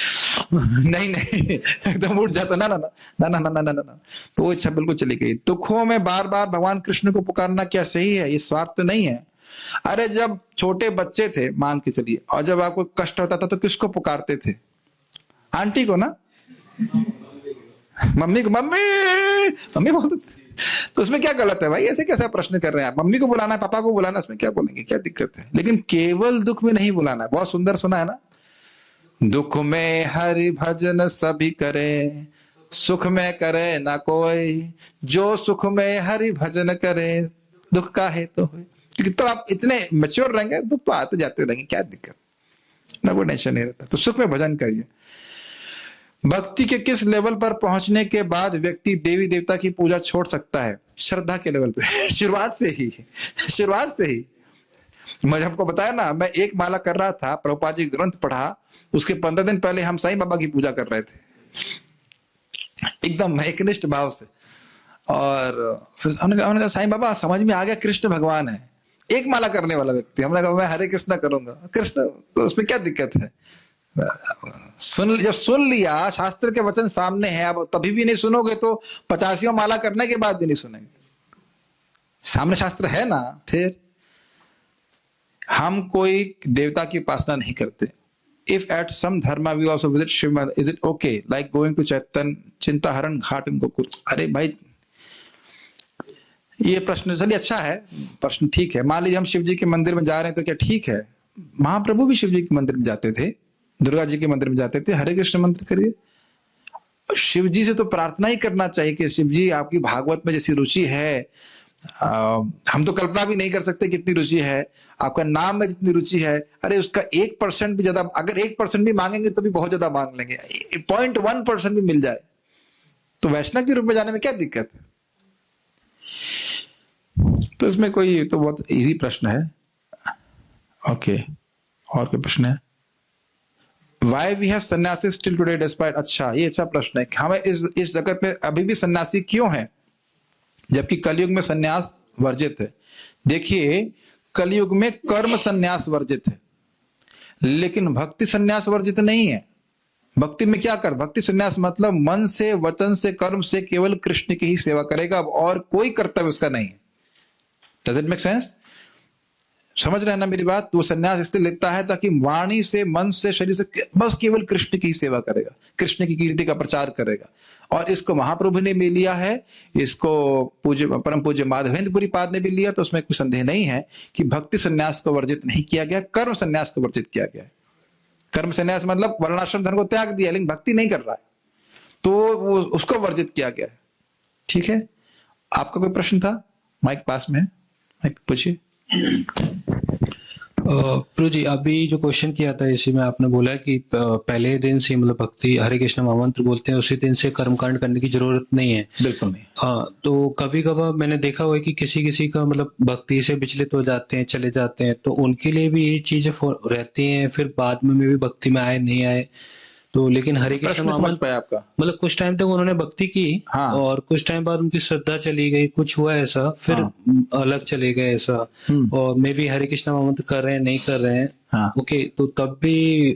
नहीं एकदम उठ जाता, ना ना ना ना ना ना ना ना ना, तो वो इच्छा बिल्कुल चली गई। दुखों में बार बार भगवान कृष्ण को पुकारना क्या सही है? ये स्वार्थ तो नहीं है। अरे जब छोटे बच्चे थे मान के चलिए, और जब आपको कष्ट होता था तो किसको पुकारते थे? आंटी को ना, मम्मी को। मम्मी बोलते थे। तो उसमें क्या गलत है भाई? ऐसे कैसा प्रश्न कर रहे हैं आप? मम्मी को बुलाना है, पापा को बुलाना, इसमें क्या बोलेंगे, क्या दिक्कत है? लेकिन केवल दुख में नहीं बुलाना है। बहुत सुंदर सुना है ना, दुख में हरि भजन सभी करे, सुख में करे ना कोई, जो सुख में हरि भजन करे दुख का है तो हो। तो आप इतने मैच्योर रहेंगे, दुख तो आते जाते रहेंगे, क्या दिक्कत, ना कोई टेंशन नहीं रहता। तो सुख में भजन करिए। भक्ति के किस लेवल पर पहुंचने के बाद व्यक्ति देवी देवता की पूजा छोड़ सकता है? श्रद्धा के लेवल पे शुरुआत से ही। मैं आपको बताया ना, मैं एक माला कर रहा था, प्रभुपाद जी ग्रंथ पढ़ा, उसके 15 दिन पहले हम साईं बाबा की पूजा कर रहे थे एकदम एकनिष्ठ भाव से। और फिर हमने कहा साईं बाबा समझ में आ गया कृष्ण भगवान है। एक माला करने वाला व्यक्ति, हमने कहा मैं हरे कृष्णा करूंगा, कृष्ण तो उसमें क्या दिक्कत है? जब सुन लिया, शास्त्र के वचन सामने है, अब तभी भी नहीं सुनोगे तो 85 माला करने के बाद भी नहीं सुनेंगे। सामने शास्त्र है ना। फिर हम कोई देवता की उपासना नहीं करते। If at some dharma we also visit Shiv, is it okay like going to Chintaharan Ghat in Gokul? अरे भाई ये प्रश्न चलिए अच्छा है, प्रश्न ठीक है। मान लीजिए हम शिव जी के मंदिर में जा रहे हैं तो क्या ठीक है? महाप्रभु भी शिव जी के मंदिर में जाते थे, दुर्गा जी के मंदिर में जाते थे। हरे कृष्ण मंत्र करिए। शिव जी से तो प्रार्थना ही करना चाहिए कि शिव जी आपकी भागवत में जैसी रुचि है, हम तो कल्पना भी नहीं कर सकते कितनी रुचि है, आपका नाम में जितनी रुचि है, अरे उसका 1% भी ज्यादा, अगर 1% भी मांगेंगे तो भी बहुत ज्यादा मांग लेंगे, 0.1% भी मिल जाए तो वैष्णव के रूप में जाने में क्या दिक्कत है? तो इसमें कोई, तो बहुत इजी प्रश्न है। ओके, और कोई प्रश्न है? Why we have सन्यासी still today despite? अच्छा, ये अच्छा प्रश्न है। हमें इस जगत में अभी भी सन्यासी क्यों हैं जबकि कलयुग में सन्यास वर्जित है? देखिए, कलयुग में कर्म सन्यास वर्जित है, लेकिन भक्ति सन्यास वर्जित नहीं है। भक्ति में क्या कर, भक्ति सन्यास मतलब मन से, वचन से, कर्म से केवल कृष्ण की ही सेवा करेगा, और कोई कर्तव्य उसका नहीं है। Does it make sense? समझ रहे हैं ना मेरी बात? तो सन्यास इसलिए लेता है ताकि वाणी से, मन से, शरीर से बस केवल कृष्ण की ही सेवा करेगा, कृष्ण की कीर्ति का प्रचार करेगा। और इसको महाप्रभु ने भी लिया है, इसको परम पूज्य माधवेंद्रपुरी पाद ने भी लिया। तो उसमें कोई संदेह नहीं है कि भक्ति सन्यास को वर्जित नहीं किया गया, कर्म सन्यास को वर्जित किया गया है। कर्म सन्यास मतलब वर्णाश्रम धर्म को त्याग दिया, लेकिन भक्ति नहीं कर रहा है, तो वो उसको वर्जित किया गया है। ठीक है, आपका कोई प्रश्न था? माइक पास में है, माइक पूछिए। प्रभु जी, अभी जो क्वेश्चन किया था इसी में आपने बोला कि पहले दिन से मतलब भक्ति हरे कृष्ण महामंत्र बोलते हैं, उसी दिन से कर्मकांड करने की जरूरत नहीं है। बिल्कुल नहीं। तो कभी कभार मैंने देखा हुआ है कि किसी किसी का मतलब भक्ति से विचलित हो जाते हैं, चले जाते हैं, तो उनके लिए भी ये चीजें रहती हैं, फिर बाद में भी भक्ति में आए नहीं आए, तो लेकिन हरे कृष्ण प्रश्न समझ महामंत्र पाया आपका? मतलब कुछ टाइम तक उन्होंने भक्ति की हाँ। और कुछ टाइम बाद उनकी श्रद्धा चली गई, कुछ हुआ ऐसा, फिर अलग चले गए ऐसा, और मे भी हरे कृष्ण महामंत्र कर रहे हैं नहीं कर रहे हैं। हाँ। ओके, तो तब भी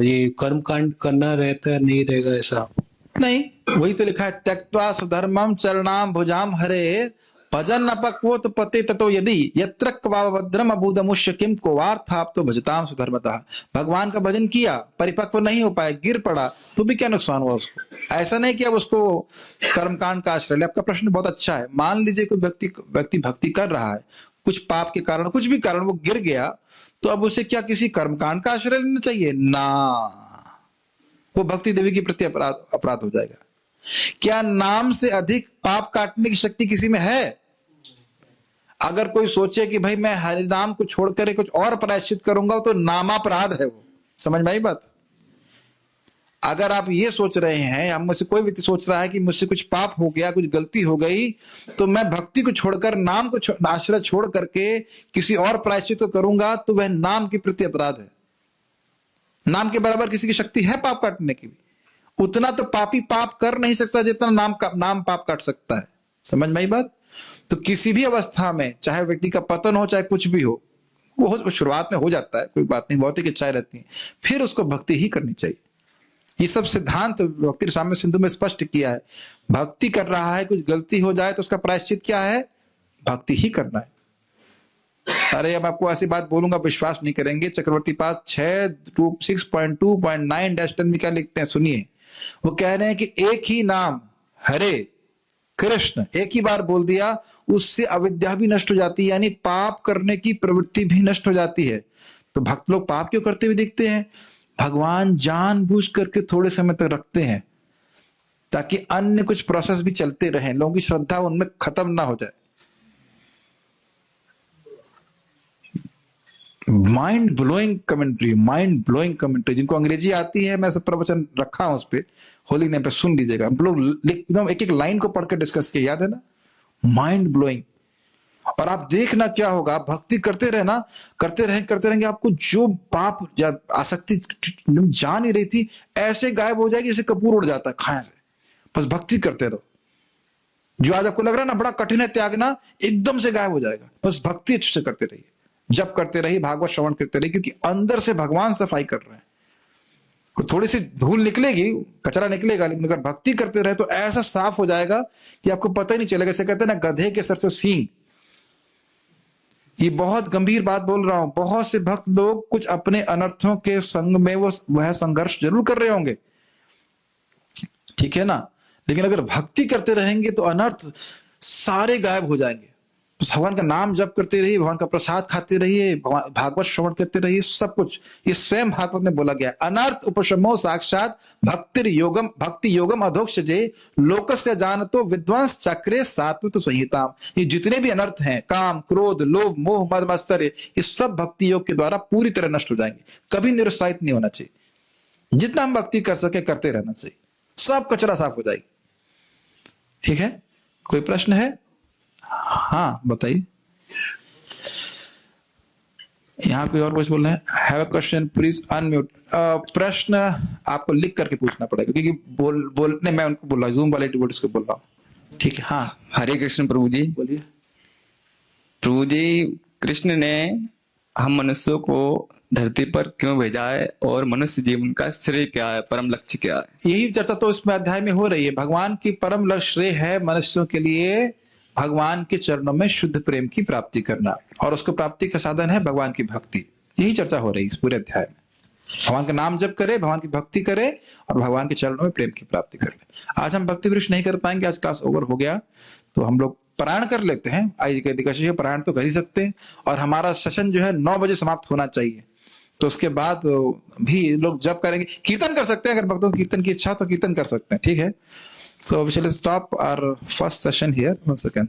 ये कर्म कांड करना रहता है, नहीं रहेगा ऐसा? नहीं, वही तो लिखा है, त्यक्त्वा स्वधर्मम चरणाम भुजाम हरे भजन अपक्वोत पते ततो यदि यत्र क्वाभद्रम अबूदमुष्य किम कोवार्थाप तो भजताम सुधर्मतः। भगवान का भजन किया, परिपक्व नहीं हो पाया, गिर पड़ा, तो भी क्या नुकसान हुआ उसको? ऐसा नहीं कि अब उसको कर्मकांड का आश्रय ले। आपका प्रश्न बहुत अच्छा है। मान लीजिए कोई व्यक्ति भक्ति कर रहा है, कुछ पाप के कारण, कुछ भी कारण वो गिर गया, तो अब उसे क्या किसी कर्मकांड का आश्रय लेना चाहिए? ना, वो भक्ति देवी के प्रति अपराध हो जाएगा। क्या नाम से अधिक पाप काटने की शक्ति किसी में है? अगर कोई सोचे कि भाई मैं हरि नाम को छोड़कर कुछ और प्रायश्चित करूंगा, तो नामापराध है वो। समझ में आई बात? अगर आप ये सोच रहे हैं, हम में से कोई व्यक्ति सोच रहा है कि मुझसे कुछ पाप हो गया, कुछ गलती हो गई, तो मैं भक्ति को छोड़कर, नाम को आश्रय छोड़ करके किसी और प्रायश्चित को करूंगा, तो वह नाम के प्रति अपराध है। नाम के बराबर किसी की शक्ति है पाप काटने की? उतना तो पापी पाप कर नहीं सकता जितना नाम पाप काट सकता है। समझ में आई बात? तो किसी भी अवस्था में, चाहे व्यक्ति का पतन हो, चाहे कुछ भी हो, वो शुरुआत में हो जाता है, कोई बात नहीं, भौतिक इच्छाएं रहती हैं, फिर उसको भक्ति ही करनी चाहिए। ये सब सिद्धांत भक्ति रसामृत सिंधु में स्पष्ट किया है। भक्ति कर रहा है, कुछ गलती हो जाए तो उसका प्रायश्चित क्या है? भक्ति ही करना है। अरे अब आपको ऐसी बात बोलूंगा, विश्वास नहीं करेंगे। चक्रवर्ती पाद 6.2.9-10 में क्या लिखते हैं, सुनिए। वो कह रहे हैं कि एक ही नाम हरे कृष्ण एक ही बार बोल दिया, उससे अविद्या भी नष्ट हो जाती है, यानी पाप करने की प्रवृत्ति भी नष्ट हो जाती है। तो भक्त लोग पाप क्यों करते हुए दिखते हैं? भगवान जानबूझ करके थोड़े समय तक रखते हैं, ताकि अन्य कुछ प्रोसेस भी चलते रहें, लोगों की श्रद्धा उनमें खत्म ना हो जाए। माइंड ब्लोइंग कमेंट्री, जिनको अंग्रेजी आती है, मैं सब प्रवचन रखा हूं उस पे, होली नेम पे, सुन लीजिएगा। हम लोग एकदम एक एक लाइन को पढ़कर डिस्कस किया, याद है ना? Mind blowing. और आप देखना क्या होगा, भक्ति करते रहेंगे, आपको जो पाप या आसक्ति जा नहीं रही थी, ऐसे गायब हो जाएगी जैसे कपूर उड़ जाता है खाया से। बस भक्ति करते रहो। जो आज आपको लग रहा है ना बड़ा कठिन है त्यागना, एकदम से गायब हो जाएगा। बस भक्ति अच्छे से करते रहिए, जप करते रहिए, भागवत श्रवण करते रहिए, क्योंकि अंदर से भगवान सफाई कर रहे हैं। थोड़ी सी धूल निकलेगी, कचरा निकलेगा, लेकिन अगर भक्ति करते रहे तो ऐसा साफ हो जाएगा कि आपको पता ही नहीं चलेगा। जैसे कहते हैं ना, गधे के सर से सींग। ये बहुत गंभीर बात बोल रहा हूं। बहुत से भक्त लोग कुछ अपने अनर्थों के संग में वह संघर्ष जरूर कर रहे होंगे, ठीक है ना? लेकिन अगर भक्ति करते रहेंगे तो अनर्थ सारे गायब हो जाएंगे। भगवान का नाम जप करते रहिए, भगवान का प्रसाद खाते रहिए, भागवत श्रवण करते रहिए, सब कुछ। ये स्वयं भागवत में बोला गया, अनर्थ उपशमो साक्षात भक्ति योगम अधोक्षजे लोकस्य जानतो विद्वांस चक्रे सात्विक संहिता। ये जितने भी अनर्थ हैं, काम, क्रोध, लोभ, मोह, मद, मत्सर्य, ये सब भक्ति योग के द्वारा पूरी तरह नष्ट हो जाएंगे। कभी निरुत्साहित नहीं होना चाहिए। जितना हम भक्ति कर सके करते रहना चाहिए, सब कचरा साफ हो जाएगी। ठीक है? कोई प्रश्न है? हाँ बताइए। यहाँ कोई और कुछ बोल रहे हैं? Have a question please unmute. प्रश्न आपको लिख करके पूछना पड़ेगा, क्योंकि बोलने मैं उनको बोल रहा हूँ, जूम वाले डिवोटीज को बोल रहा हूँ। ठीक है? हाँ हरे कृष्ण प्रभु जी। बोलिए। प्रभु जी, कृष्ण ने हम मनुष्यों को धरती पर क्यों भेजा है और मनुष्य जीवन का श्रेय क्या है, परम लक्ष्य क्या है? यही चर्चा तो इसमें अध्याय में हो रही है। भगवान की परम लक्ष्य श्रेय है मनुष्यों के लिए भगवान के चरणों में शुद्ध प्रेम की प्राप्ति करना, और उसको प्राप्ति का साधन है भगवान की भक्ति। यही चर्चा हो रही है इस पूरे अध्याय में। भगवान का नाम जप करे, भगवान की भक्ति करे, और भगवान के चरणों में प्रेम की प्राप्ति कर ले। आज हम भक्ति वृक्ष नहीं कर पाएंगे, आज क्लास ओवर हो गया, तो हम लोग पारायण कर लेते हैं। आज के एकादशी पारायण तो कर ही सकते हैं, और हमारा सेशन जो है 9 बजे समाप्त होना चाहिए। तो उसके बाद भी लोग जप करेंगे, कीर्तन कर सकते हैं। अगर भक्तों को कीर्तन की इच्छा तो कीर्तन कर सकते हैं। ठीक है? So we shall stop our first session here. 1 second.